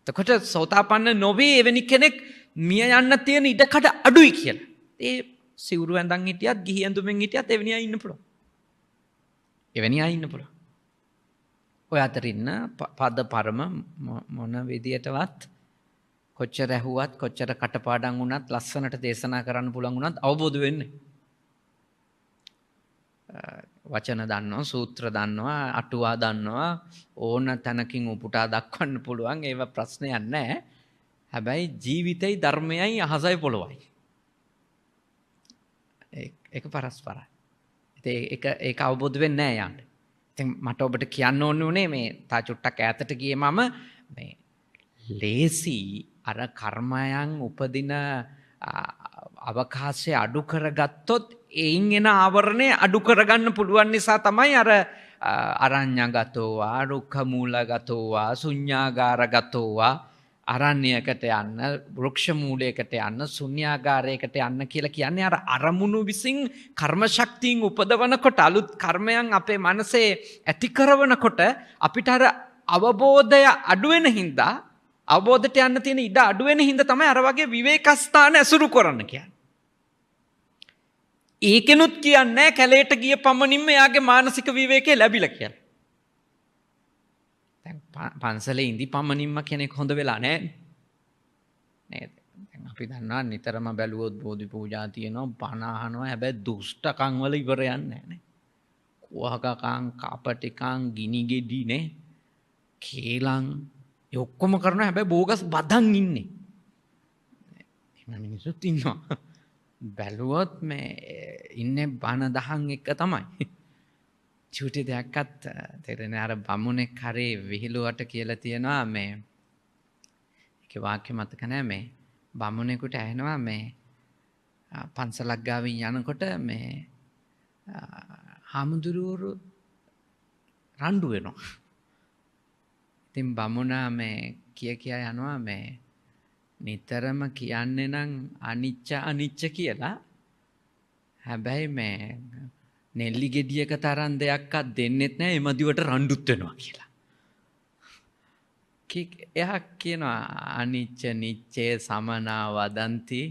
එතකොට සෝතාපන්න නොවි එවැනි කෙනෙක් මිය යන්න තියෙන ඉඩකඩ අඩුයි කියලා. ඒ සිවුරු ඇඳන් හිටියත් ගිහි ඇඳුමෙන් හිටියත් එවැනි අය ඉන්න පුළුවන්. එවැනි අය ඉන්න පුළුවන්. ඔය අතර ඉන්න පද පරම මොන විදියටවත් කොච්චර ඇහුවත් කොච්චර කටපාඩම් වුණත් ලස්සනට දේශනා කරන්න පුළුවන් වුණත් අවබෝධ වෙන්නේ. වචන දන්නවා, සූත්‍ර දන්නවා, අටුවා දන්නවා, ඕන තැනකින් උපුටා දක්වන්න පුළුවන්. ඒව ප්‍රශ්නයක් නැහැ. හැබැයි ජීවිතේ ධර්මයයි අහසයි පොළොවයි. ඒක පරස්පරයි. ඒක අවබෝධ වෙන්නේ නැහැ යන්න. ඉතින් මට ඔබට කියන්න ඕනේ උනේ මේ තා චුට්ටක් ඈතට ගියේ මම මේ ලේසි අර කර්මයන් උපදින අවකාශය අඩු කරගත්තොත් එයින් එන ආවරණය අඩු කරගන්න පුළුවන් නිසා තමයි අර අරඤ්ඤගතෝවා රුක්ඛ මූලගතෝවා ශුඤ්ඤාගාරගතෝවා අරණ්‍යයකට යන්න වෘක්ෂ මූලයකට යන්න ශුන්‍යාගාරයකට යන්න කියලා කියන්නේ අර අරමුණු විසින් කර්ම ශක්තියින් උපදවනකොට අලුත් කර්මයන් අපේ මනසේ ඇති කරනකොට අපිට අර අවබෝධය අඩු වෙන හින්දා අවබෝධයට යන්න තියෙන ඉඩ අඩු වෙන හින්දා තමයි අර වගේ විවේක ස්ථාන ඇසුරු කරන්න කියන්නේ. ඒකෙනුත් කියන්නේ කැලේට ගිය පමණින්ම එයාගේ මානසික විවේකේ ලැබිලා කියලා. දැන් පන්සලේ ඉඳි පමණින්ම කෙනෙක් හොඳ වෙලා නැහැ නේද? දැන් අපි දන්නවා නිතරම බැලුවොත් බෝධි පූජා තියෙනවා, බණ අහනවා. හැබැයි දුෂ්ටකම් වල ඉවර යන්නේ නැහැ නේ. කුවහකකම්, කපටිකම්, ගිනි ගෙඩි නේ, කේලම් ඒ ඔක්කොම කරනවා. හැබැයි බෝගස් බදන් ඉන්නේ. එහෙම මිනිස්සුත් ඉන්නවා. බැලුවොත් මේ ඉන්නේ බණ දහන් එක තමයි. චුටි දෙයක්වත් තේරෙන්නේ අර බමුණෙක් හරි විහිළුවට කියලා තියෙනවා මේ ඒකේ වාක්‍ය මතක නැහැ මේ බමුණෙකුට ඇහෙනවා මේ පන්සලක් ගාවින් යනකොට මේ හාමුදුරුවරු රණ්ඩු වෙනවා. ඉතින් බමුණා මේ කියා යනවා මේ නිතරම කියන්නේ නම් අනිච්ච කියලා. හැබැයි මේ නෙල්ලි ගෙඩියක තරම් දෙයක්වත් දෙන්නෙත් නැහැ එමදිවට රණ්ඩුත් වෙනවා කියලා. එයා කියනවා අනිච්ච නිච්චේ සමනා වදන්ති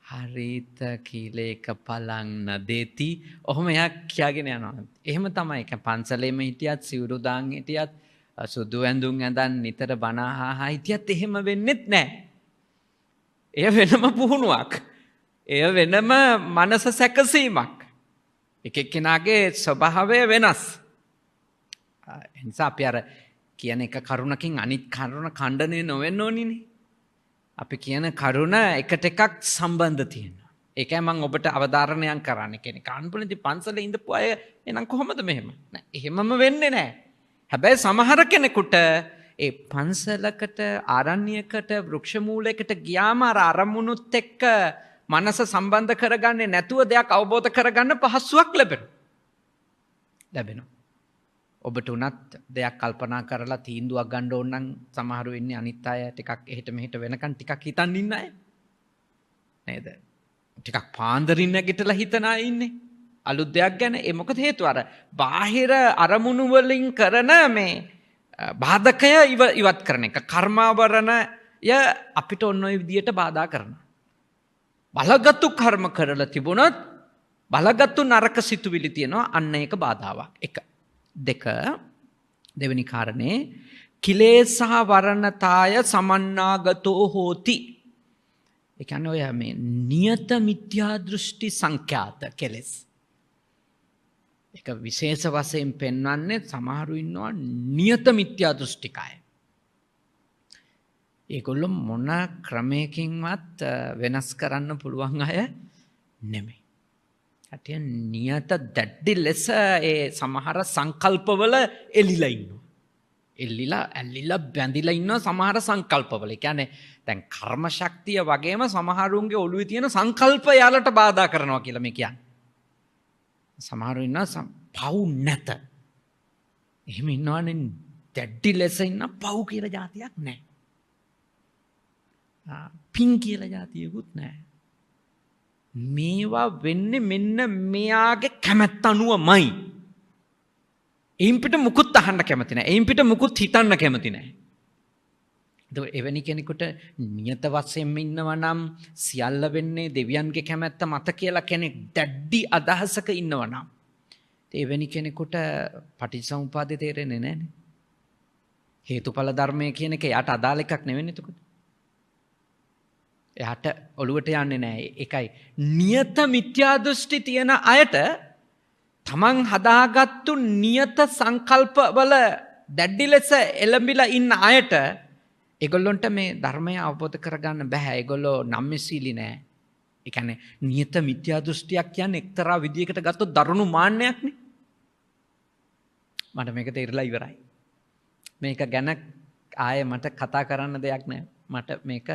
හරිත කීලේක පලං නදේති. ඔහොම එයා කියාගෙන යනවා. එහෙම තමයි. පන්සලේම හිටියත් සිවුරු දාන් හිටියත් සුදු ඇඳුම් ඇඳන් නිතර බණ අහා හිටියත් එහෙම වෙන්නෙත් නැහැ. එය වෙනම පුහුණුවක්. එය වෙනම මනස සැකසීමක්. එක එක්කෙනාගේ ස්වභාවය වෙනස්. එනිසා අපි අර කියන එක කරුණකින් අනිත් කරුණ ඛණ්ඩනය නොවෙන්න ඕනිනේ. අපි කියන කරුණ එකට එකක් සම්බන්ධ තියෙනවා. ඒකයි මම ඔබට අවධාරණයක් කරන්නේ. කියන්නේ කාන්පුලේදී පන්සලේ ඉඳපු අය එනම් කොහොමද මෙහෙම? නෑ එහෙමම වෙන්නේ නෑ. හැබැයි සමහර කෙනෙකුට ඒ පන්සලකට ආරණ්‍යයකට වෘක්ෂ මූලයකට ගියාම අර අරමුණුත් එක්ක මනස සම්බන්ධ කරගන්නේ නැතුව දෙයක් අවබෝධ කරගන්න පහසුවක් ලැබෙනවා. ඔබට උනත් දෙයක් කල්පනා කරලා තීන්දුවක් ගන්න ඕන නම් සමහරු ඉන්නේ අනිත් අය ටිකක් එහෙට මෙහෙට වෙනකන් ටිකක් හිතන් ඉන්න අය. නේද? ටිකක් පාන්දරින් නැගිටලා හිතන අය ඉන්නේ. අලුත් දෙයක් ගැන. ඒ මොකද හේතුව අර බාහිර අරමුණු වලින් කරන මේ බාධකය ඉවත් කරන එක. කර්මාවරණය අපිට ඔන්න ඔය විදියට බාධා කරනවා. බලගත්තු කර්ම කරලා තිබුණොත් බලගත්තු නරක සිතුවිලි තියෙනවා. අන්න ඒක බාධාවක්. එක. දෙක දෙවෙනි කාරණේ කිලේසා වරණතාය සමන්නාගතෝ හෝති. ඒ කියන්නේ ඔය මේ නියත මිත්‍යා දෘෂ්ටි සංඛ්‍යාත කෙලෙස්. ඒක විශේෂ වශයෙන් පෙන්වන්නේ සමහරු ඉන්නවා නියත මිත්‍යා දෘෂ්ටිකය. ඒගොල්ලෝ මොන ක්‍රමයකින්වත් වෙනස් කරන්න පුළුවන් අය නෙමෙයි. ඇටිය නියත දැඩි ලෙස ඒ සමහර සංකල්පවල එලිලා ඉන්නවා. ඇල්ලිලා බැඳිලා ඉන්නවා සමහර සංකල්පවල. ඒ කියන්නේ දැන් කර්ම ශක්තිය වගේම සමහරුන්ගේ ඔළුවේ තියෙන සංකල්ප යාලට බාධා කරනවා කියලා මේ කියන්නේ. සමහරු ඉන්නවා පව් නැත. එහෙම ඉන්නවනේ දැඩි ලෙස ඉන්න පව් කියලා જાතියක් නැහැ. පින් කියලා જાතියකුත් නැහැ. මේවා වෙන්නේ මෙන්න මෙයාගේ කැමැත්ත අනුවමයි. එයින් පිට මුකුත් අහන්න කැමති නැහැ. එයින් පිට මුකුත් හිතන්න කැමති නැහැ. ඒක එවැනි කෙනෙකුට නියත වශයෙන්ම ඉන්නවා නම් සියල්ල වෙන්නේ දෙවියන්ගේ කැමැත්ත මත කියලා කෙනෙක් දැඩි අදහසක ඉන්නවා නම් එවැනි කෙනෙකුට පටිච්චසමුප්පාදේ තේරෙන්නේ නැහැනේ. හේතුඵල ධර්මය කියන එක යාට අදාළ එකක් නෙවෙයි එතකොට. එයාට ඔළුවට යන්නේ නැහැ. ඒකයි නියත මිත්‍යා දෘෂ්ටි තියෙන අයට තමන් හදාගත්තු නියත සංකල්පවල දැඩි ලෙස එළඹිලා ඉන්න අයට ඒගොල්ලොන්ට මේ ධර්මය අවබෝධ කරගන්න බෑ. ඒගොල්ලෝ නම්‍යශීලී නෑ. ඒ කියන්නේ නියත මිත්‍යා දෘෂ්ටියක් කියන්නේ එක්තරා විදියකට ගත්තොත් දරුණු මාන්නයක්නේ. මට මේක තේරිලා ඉවරයි. මේක ගැන ආයේ මට කතා කරන්න දෙයක් නෑ. මට මේක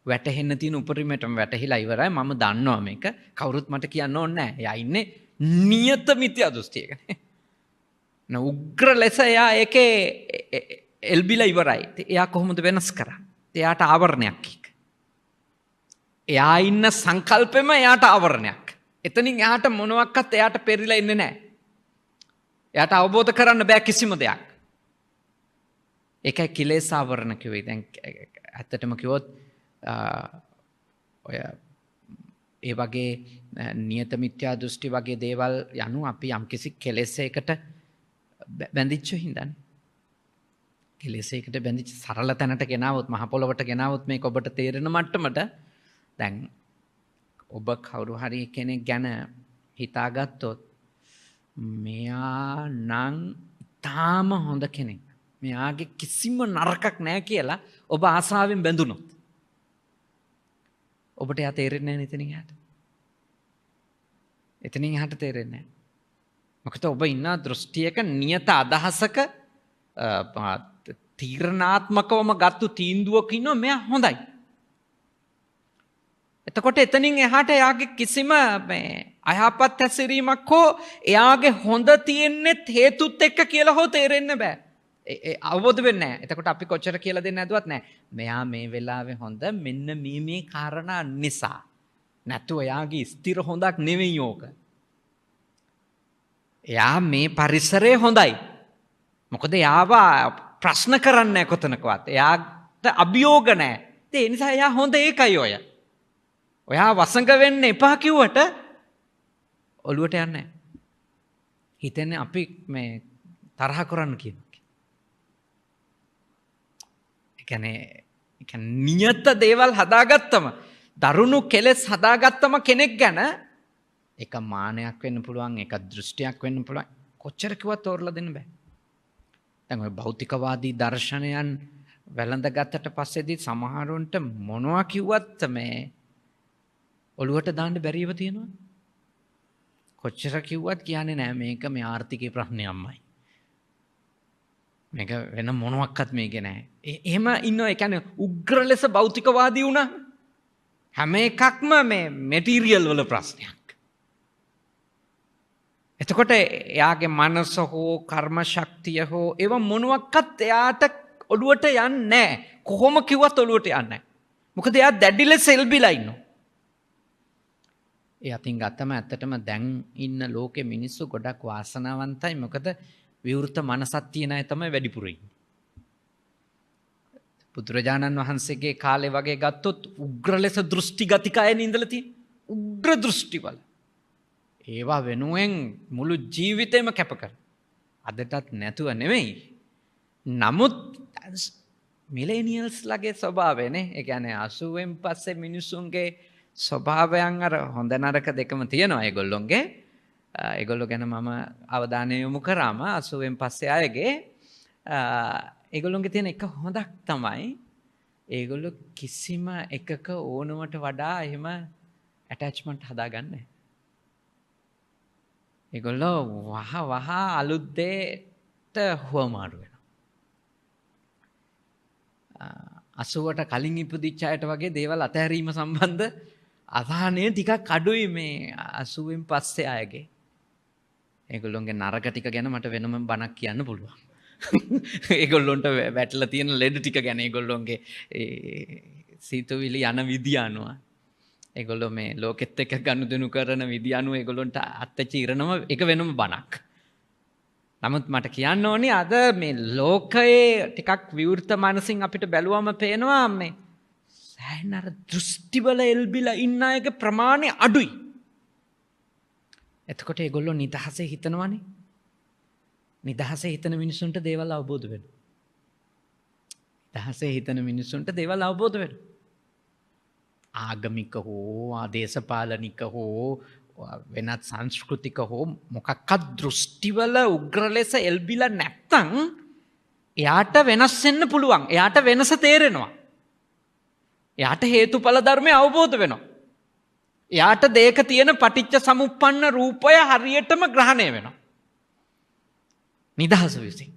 වැටහෙන්න තියෙන උපරිමයටම වැටහිලා ඉවරයි. මම දන්නවා මේක. කවුරුත් මට කියන්න ඕනේ නෑ. එයා ඉන්නේ නියත මිත්‍යා දෘෂ්ටියකනේ. උග්‍ර ලෙස එයා ඒකේ එල්බිලා ඉවරයි. එයා කොහොමද වෙනස් කරන්නේ? එයාට ආවරණයක් එක. එයා ඉන්න සංකල්පෙම එයාට ආවරණයක්. එතනින් එයාට මොනවත් එයාට පෙරිලා ඉන්නේ නැහැ. එයාට අවබෝධ කරන්න බෑ කිසිම දෙයක්. ඒකයි කිලේශ ආවරණ කිව්වේ. දැන් ඇත්තටම කිව්වොත් ඔය ඒ වගේ නියත මිත්‍යා දෘෂ්ටි වගේ දේවල් යනු අපි යම්කිසි කෙලෙසයකට බැඳිච්ච හින්දානේ. කෙලෙසයකට බැඳිච්ච සරල තැනට ගෙනාවොත් මහ පොළොවට ගෙනාවොත් මේක ඔබට තේරෙන මට්ටමට දැන් ඔබ කවුරු හරි කෙනෙක් ගැන හිතාගත්තොත් මෙයා නම් තාම හොඳ කෙනෙක්. මෙයාගේ කිසිම නරකක් නැහැ කියලා ඔබ ආසාවෙන් බැඳුනොත් ඔබට එයා තේරෙන්නේ නැහැ එතනින් එහාට. එතනින් එහාට තේරෙන්නේ නැහැ. මොකද ඔබ ඉන්න දෘෂ්ටියක නියත අදහසක තීරණාත්මකවම ගත්තු තීන්දුවක ඉන්නවා මෙයා හොඳයි. එතකොට එතනින් එහාට එයාගේ කිසිම අයහපත් හැසිරීමක් හෝ එයාගේ හොඳ තියෙන්නේ හේතුත් එක්ක කියලා හෝ තේරෙන්න බෑ. අවබෝධ වෙන්නේ නැහැ. එතකොට අපි කොච්චර කියලා දෙන්න ඇදුවත් නැහැ. මෙයා මේ වෙලාවේ හොඳ මෙන්න මේ කාරණා නිසා. නැතු එයාගේ ස්ථිර හොඳක් නෙවෙයි ඕක. එයා මේ පරිසරය හොඳයි. මොකද එයාව ප්‍රශ්න කරන්නේ නැහැ කොතනකවත්. එයාට අභියෝග නැහැ. ඒ නිසා එයා හොඳ ඒකයි ඔය. ඔයා වසඟ වෙන්න එපා කිව්වට ඔළුවට යන්නේ නැහැ. හිතන්නේ අපි මේ තරහ කරන්න කියනවා. ඒ කියන්නේ නියත දේවල් හදාගත්තම දරුණු කෙලෙස් හදාගත්තම කෙනෙක් ගැන එක මානයක් වෙන්න පුළුවන්, එක දෘෂ්ටියක් වෙන්න පුළුවන්. කොච්චර කිව්වත් තෝරලා දෙන්න බෑ. දැන් ඔය භෞතිකවාදී දර්ශනයන් වැළඳගත්තට පස්සේදී සමහරුන්ට මොනවා කිව්වත් මේ ඔළුවට දාන්න බැරිව තියෙනවා. කොච්චර කිව්වත් කියන්නේ නෑ මේක මේ ආර්ථිකයේ ප්‍රශ්නයක්මයි. මේක වෙන මොනවත්වත් මේක නෑ. එහෙම ඉන්නවා. ඒ කියන්නේ උග්‍ර ලෙස භෞතිකවාදී වුණා. හැම එකක්ම මේ මැටීරියල් වල ප්‍රශ්නයක්. එතකොට එයාගේ මනස හෝ කර්ම ශක්තිය හෝ ඒව මොනවත්වත් එයාට ඔළුවට යන්නේ නැහැ. කොහොම කිව්වත් ඔළුවට යන්නේ නැහැ. මොකද එයා දැඩි ලෙස එල්බිලා ඉන්නවා. ඒ අතින් ගත්තම ඇත්තටම දැන් ඉන්න ලෝකේ මිනිස්සු ගොඩක් වාසනාවන්තයි. මොකද විවෘත මනසක් තියන අය තමයි වැඩිපුර ඉන්නේ. බුදුරජාණන් වහන්සේගේ කාලේ වගේ ගත්තොත් උග්‍ර ලෙස දෘෂ්ටිගතික අය ඉඳලා තියෙන උග්‍ර දෘෂ්ටිවල ඒවා වෙනුවෙන් මුළු ජීවිතේම කැප කර. අදටත් නැතුව නෙමෙයි. නමුත් මිලේනියල්ස් ලගේ ස්වභාවයනේ. ඒ කියන්නේ 80න් පස්සේ මිනිසුන්ගේ ස්වභාවයන් අර හොඳ නරක දෙකම තියෙනවා ඒගොල්ලොන්ගේ. ඒගොල්ලෝ ගැන මම අවධානය යොමු කරාම 80න් පස්සේ අයගේ ඒගොල්ලොන්ගේ තියෙන එක හොඳක් තමයි ඒගොල්ලෝ කිසිම එකක ඕනවට වඩා එහෙම ඇටැච්මන්ට් හදාගන්නේ. ඒගොල්ලෝ වහ අලුත් දෙයට හුවමාරු වෙනවා. 80ට කලින් ඉපදිච්ච අයට වගේ දේවල් අතහැරීම සම්බන්ධ අවධානය ටිකක් අඩුයි මේ 80න් පස්සේ අයගේ. ඒගොල්ලොන්ගේ නරක ටික ගැන මට වෙනම බණක් කියන්න පුළුවන්. ඒගොල්ලොන්ට වැටලා තියෙන ලෙඩ ටික ගැන ඒගොල්ලොන්ගේ සීතුවිලි යන විදිය අනුව ඒගොල්ලෝ මේ ලෝකෙත් එක්ක ගනුදෙනු කරන විදිය අනුව ඒගොල්ලොන්ට අත්‍යචි ඉරනම එක වෙනම බණක්. නමුත් මට කියන්න ඕනේ අද මේ ලෝකයේ ටිකක් විවෘත මනසින් අපිට බැලුවම පේනවා මේ සෑහෙන අර දෘෂ්ටිවල එල්බිලා ඉන්න අයගේ ප්‍රමාණය අඩුයි. එතකොට ඒගොල්ලෝ නිදහසේ හිතනවනේ. නිදහසේ හිතන මිනිසුන්ට දේවල් අවබෝධ වෙනවා. නිදහසේ හිතන මිනිසුන්ට දේවල් අවබෝධ වෙනවා. ආගමික හෝ ආදේශපාලනික හෝ වෙනත් සංස්කෘතික හෝ මොකක්වත් දෘෂ්ටිවල උග්‍ර ලෙස එල්බිලා නැත්තම් එයාට වෙනස් වෙන්න පුළුවන්. එයාට වෙනස තේරෙනවා. එයාට හේතුඵල ධර්මය අවබෝධ වෙනවා. එයාට දෙයක තියෙන පටිච්ච සමුප්පන්න රූපය හරියටම ග්‍රහණය වෙනවා. නිදහස විසින්.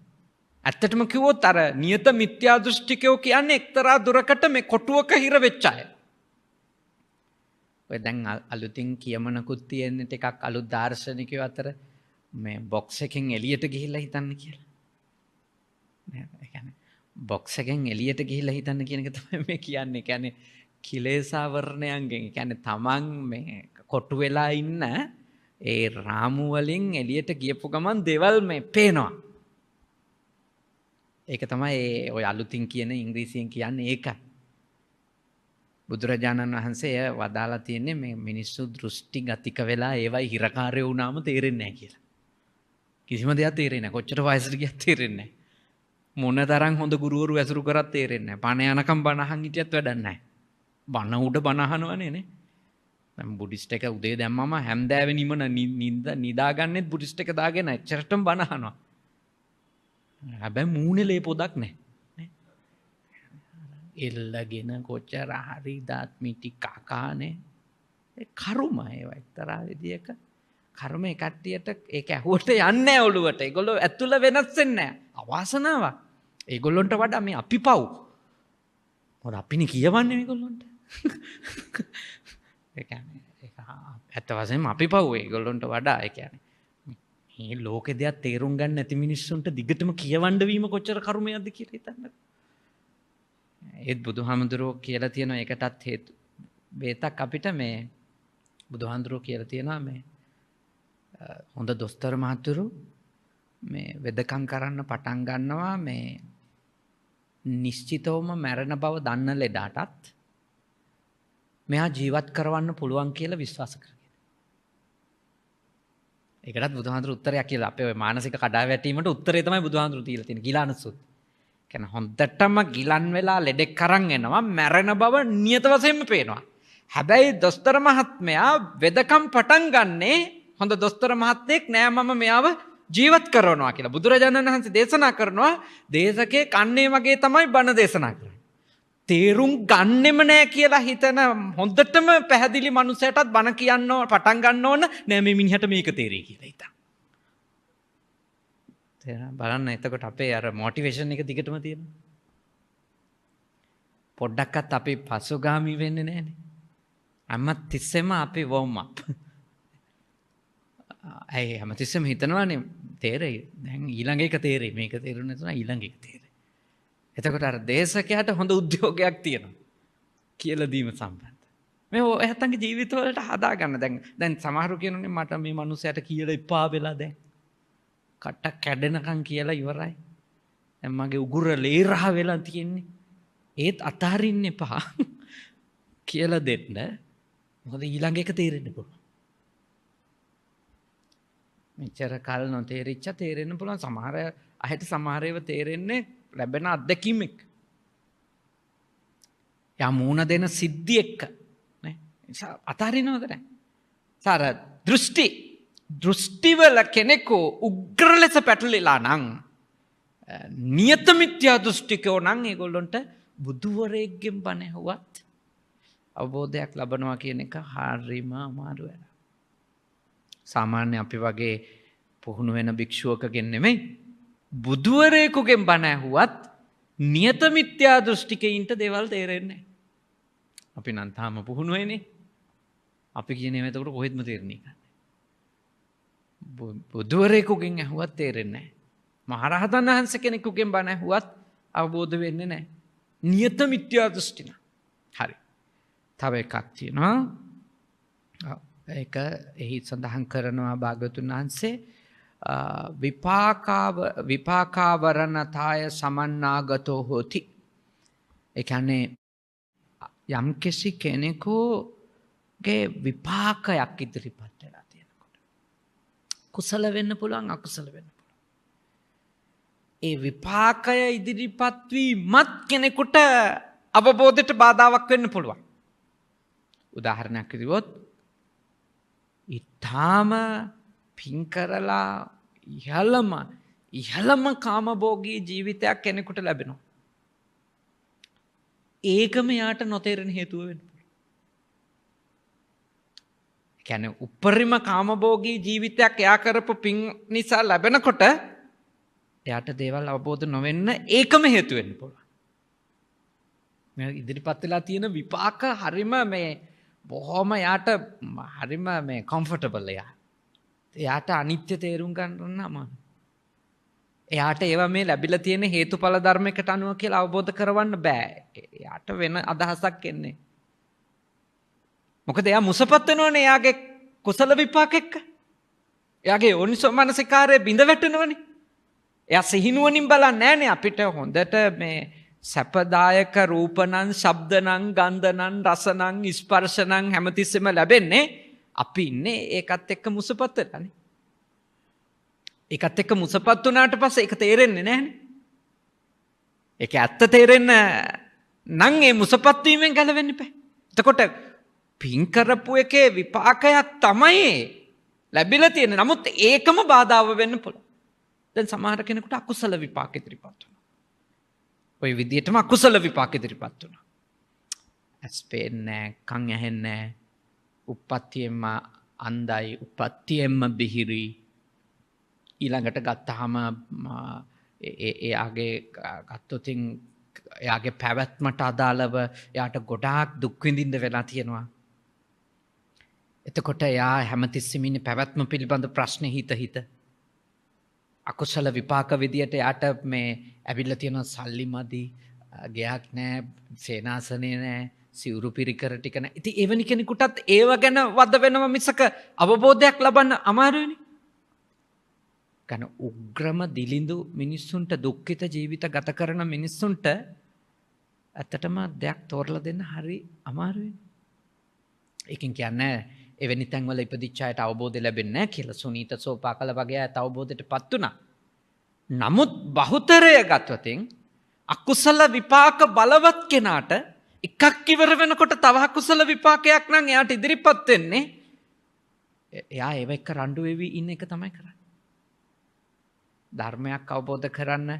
ඇත්තටම කිව්වොත් අර නියත මිත්‍යා දෘෂ්ටිකයෝ කියන්නේ එක්තරා දුරකට මේ කොටුවක හිර වෙච්ච අය. ඔය දැන් අලුතින් කියමනකුත් තියෙන ටිකක් අලුත් දාර්ශනිකයෝ අතර මේ බොක්ස් එකෙන් එළියට ගිහිල්ලා හිතන්න කියලා. නේද? ඒ කියන්නේ බොක්ස් එකෙන් එළියට ගිහිල්ලා හිතන්න කියන එක තමයි මේ කියන්නේ. ඒ කියන්නේ කිලේශාවරණයන්ගෙන්. ඒ කියන්නේ තමන් මේ කොටු වෙලා ඉන්න ඒ රාමු වලින් එළියට ගියපු ගමන් දේවල් මේ පේනවා. ඒක තමයි ඔය අලුතින් කියන ඉංග්‍රීසියෙන් කියන්නේ ඒකයි. බුදුරජාණන් වහන්සේ වදාලා තියෙන්නේ මේ මිනිස්සු දෘෂ්ටි ගතික වෙලා ඒවයි හිරකාරය වුණාම තේරෙන්නේ නැහැ කියලා. කිසිම දෙයක් තේරෙන්නේ නැහැ. කොච්චර වයසට ගියත් තේරෙන්නේ නැහැ. මොන තරම් හොඳ ගුරුවරු ඇසුරු කරත් තේරෙන්නේ නැහැ. පණ යනකම් බණ අහන් හිටියත් වැඩක් නැහැ. බණ උඩ බණ අහනවනේ නේ. දැන් බුද්දිස්ට් එක උදේ දැම්මම හැන්දෑවේ නිදාගන්නෙත් බුද්දිස්ට් එක දාගෙන එච්චරටම බණ අහනවා. හැබැයි මූණේ ලේ පොදක් නැහැ. එල්ලගෙන කොච්චර හරි දාත් මිටි කකානේ. ඒ කර්ම ඒවා එක්තරා විදියක කර්ම ඒ කට්ටියට ඒක ඇහුවට යන්නේ නැහැ ඔළුවට. ඒගොල්ලෝ ඇතුළ වෙනස් වෙන්නේ නැහැ. අවාසනාවක්. ඒගොල්ලොන්ට වඩා මේ අපි පව්. මොකද අපිනේ කියවන්නේ මේගොල්ලොන්ට. ඒ කියන්නේ ඒක ඇත්ත වශයෙන්ම අපි පව් ඒගොල්ලොන්ට වඩා. ඒ කියන්නේ මේ ලෝකෙ දෙයක් තේරුම් ගන්න නැති මිනිස්සුන්ට දිගටම කියවන්න වීම කොච්චර කර්මයක්ද කියලා හිතන්න. ඒත් බුදුහාමුදුරුවෝ කියලා තියෙනවා ඒකටත් හේතු බේතක් අපිට මේ බුදුහාමුදුරුවෝ කියලා තියෙනවා මේ හොඳ දොස්තර මහතුරු මේ වෙදකම් කරන්න පටන් ගන්නවා මේ නිශ්චිතවම මැරෙන බව දන්න ලෙඩටත් මෙයා ජීවත් කරවන්න පුළුවන් කියලා විශ්වාස කරගෙන. ඒකටත් බුදුහාමුදුරුවෝ උත්තරයක් කියලා අපේ ඔය මානසික කඩාවැටීමට උත්තරේ තමයි බුදුහාමුදුරුවෝ දීලා තියෙන්නේ ගිලානසුත්. කියන්නේ හොඳටම ගිලන් වෙලා ලෙඩෙක් කරන් එනවා මැරෙන බව නියත වශයෙන්ම පේනවා. හැබැයි දොස්තර මහත්මයා වෙදකම් පටන් ගන්නේ හොඳ දොස්තර මහත්තයෙක් නෑ මම මෙයාව ජීවත් කරනවා කියලා. බුදුරජාණන් වහන්සේ දේශනා කරනවා දේශකේ කන්නේ වගේ තමයි බණ දේශනා කරන්නේ. තේරුම් ගන්නෙම නෑ කියලා හිතන හොඳටම පැහැදිලි මනුස්සයටත් බණ කියන්න පටන් ගන්න ඕන නෑ මේ මිනිහට මේක තේරෙයි කියලා හිතන්න. බලන්න එතකොට අපේ අර මොටිවේෂන් එක දිගටම තියෙනවා. පොඩ්ඩක්වත් අපි පසුගාමි වෙන්නේ නැහනේ. අම්මත් තිස්සෙම අපි වෝම් අප්. ඇයි හැමතිස්සෙම හිතනවානේ තේරෙයි. දැන් ඊළඟ එක තේරෙයි. මේක තේරුනේ නැතුණා ඊළඟ එක තේරෙයි. එතකොට අර දේශකයාට හොඳ උද්‍යෝගයක් තියෙනවා කියලා දීම සම්බන්ධ. මේ ඔයත්තන්ගේ ජීවිතවලට හදාගන්න. දැන් සමහරු කියනනේ මට මේ මිනිස්සයාට කියලා එපා වෙලා දැන්. කට්ට කැඩෙනකන් කියලා ඉවරයි. දැන් මගේ උගුර ලේරහ වෙලා තියෙන්නේ. ඒත් අතහරින්න එපා කියලා දෙන්න. මොකද ඊළඟ එක තේරෙන්න පුළුවන්. මෙච්චර කල් නොතේරිච්ච තේරෙන්න පුළුවන්. සමහර අයට සමහර ඒවා තේරෙන්නේ ලැබෙන අත්දැකීම් එක්ක. යා මූණ දෙන සිද්ධි එක්ක නේ. අතහරිනවද නැහැ. සාර දෘෂ්ටිවල කෙනෙකු උග්‍ර ලෙස පැටලිලා නම් නියත මිත්‍යා දෘෂ්ටිකෝ නම් ඒගොල්ලොන්ට බුදුවරයෙක්ගෙන් බණ ඇහුවත් අවබෝධයක් ලබනවා කියන එක හරිම අමාරු වැඩක්. සාමාන්‍ය අපි වගේ පුහුණු වෙන භික්ෂුවකගෙන් නෙමෙයි බුදුවරයෙකුගෙන් බණ ඇහුවත් නියත මිත්‍යා දෘෂ්ටිකයින්ට දේවල් තේරෙන්නේ නැහැ. අපි නම් තාම පුහුණු වෙන්නේ. අපි කියන්නේ එතකොට කොහෙත්ම තේරෙන්නේ නැහැ. බුදුවරයෙකුගෙන් ඇහුවත් තේරෙන්නේ නැහැ. මහරහතන් වහන්සේ කෙනෙකුගෙන් බණ ඇහුවත් අවබෝධ වෙන්නේ නැහැ. නියත මිත්‍යා දෘෂ්ටි න. හරි. තව එකක් තියෙනවා. ඒක එහි සඳහන් කරනවා භාග්‍යවතුන් වහන්සේ විපාකාවරණතාය සමන්නාගතෝ හෝති. ඒ කියන්නේ යම්කිසි කෙනෙකුගේ විපාකයක් ඉදිරිපත් වෙලා තියෙනකොට කුසල වෙන්න පුළුවන් අකුසල වෙන්න පුළුවන්. ඒ විපාකය ඉදිරිපත් වීමත් කෙනෙකුට අවබෝධයට බාධාවක් වෙන්න පුළුවන්. උදාහරණයක් කිව්වොත් ඊටාම පින් කරලා ඉහළම කාමභෝගී ජීවිතයක් කෙනෙකුට ලැබෙනවා. ඒකම යාට නොතේරෙන හේතුව වෙන්න පුළුවන්. ඒ කියන්නේ උපරිම කාමභෝගී ජීවිතයක් යා කරපු පින් නිසා ලැබෙනකොට එයාට දේවල් අවබෝධ නොවෙන්න ඒකම හේතු වෙන්න පුළුවන්. මේ ඉදිරිපත් වෙලා තියෙන විපාක හරිම මේ බොහොම යාට හරිම මේ කම්ෆර්ටබල් එයා. එයාට අනිත්‍ය තේරුම් ගන්න අමාරුයි. එයාට ඒවා මේ ලැබිලා තියෙන හේතුඵල ධර්මයකට අනුව කියලා අවබෝධ කරවන්න බෑ. එයාට වෙන අදහසක් එන්නේ. මොකද එයා මුසපත් වෙනවනේ එයාගේ කුසල විපාක එක්ක. එයාගේ යෝනිසෝ මනසිකාරයේ බිඳ වැටෙනවනේ. එයා සිහිනුවණින් බලන්නේ නැහනේ අපිට හොඳට මේ සැපදායක රූපනං ශබ්දනං ගන්ධනං රසනං ස්පර්ශනං හැමතිස්සෙම ලැබෙන්නේ අපි ඉන්නේ ඒකත් එක්ක මුසපත් වෙලානේ. ඒකත් එක්ක මුසපත් වුණාට පස්සේ ඒක තේරෙන්නේ නැහනේ. ඒක ඇත්ත තේරෙන්න නම් ඒ මුසපත් වීමෙන් ගැලවෙන්න බෑ. එතකොට පින් කරපු එකේ විපාකයක් තමයි ලැබිලා තියෙන්නේ. නමුත් ඒකම බාධාව වෙන්න පුළුවන්. දැන් සමහර කෙනෙකුට අකුසල විපාක ඉදිරිපත් වෙනවා. ඔය විදිහටම අකුසල විපාක ඉදිරිපත් වුණා. ඇස් පේන්නේ නැහැ, කන් ඇහෙන්නේ නැහැ. උප්පත්තියෙන්ම අන්ධයි, උප්පත්තියෙන්ම බිහිරි. ඊළඟට ගත්තාම එයාගේ ගත්තොතින් එයාගේ පැවැත්මට අදාළව එයාට ගොඩාක් දුක් විඳින්න වෙලා තියෙනවා. එතකොට එයා හැමතිස්සෙම ඉන්නේ පැවැත්ම පිළිබඳ ප්‍රශ්න හිත. අකුසල විපාක විදියට යාට මේ ඇවිල්ලා තියෙන සල්ලි මදි, ගයක් නැහැ, සේනාසනේ නැහැ, සිවුරු පිරිකර ටික නැහැ. ඉතින් එවැනි කෙනෙකුටත් ඒව ගැන වද වෙනව මිසක අවබෝධයක් ලබන්න අමාරුයිනේ. කන උග්‍රම දිලිඳු මිනිස්සුන්ට දුක්ඛිත ජීවිත ගත කරන මිනිස්සුන්ට ඇත්තටම දෙයක් තෝරලා දෙන්න හරි අමාරුයි. ඒකෙන් කියන්නේ එවැනි තැන්වල ඉපදිච්ච අයට අවබෝධය ලැබෙන්නේ නැහැ කියලා. සුනීත සෝපාකල වගේ අයට අවබෝධයටපත් වුණා. නමුත් බහුතරය ගතවතින් අකුසල විපාක බලවත් කෙනාට එකක් ඉවර වෙනකොට තව අකුසල විපාකයක් නම් එයාට ඉදිරිපත් වෙන්නේ. එයා ඒව එක්ක රණ්ඩු වෙවි ඉන්න එක තමයි කරන්නේ. ධර්මයක් අවබෝධ කරන්න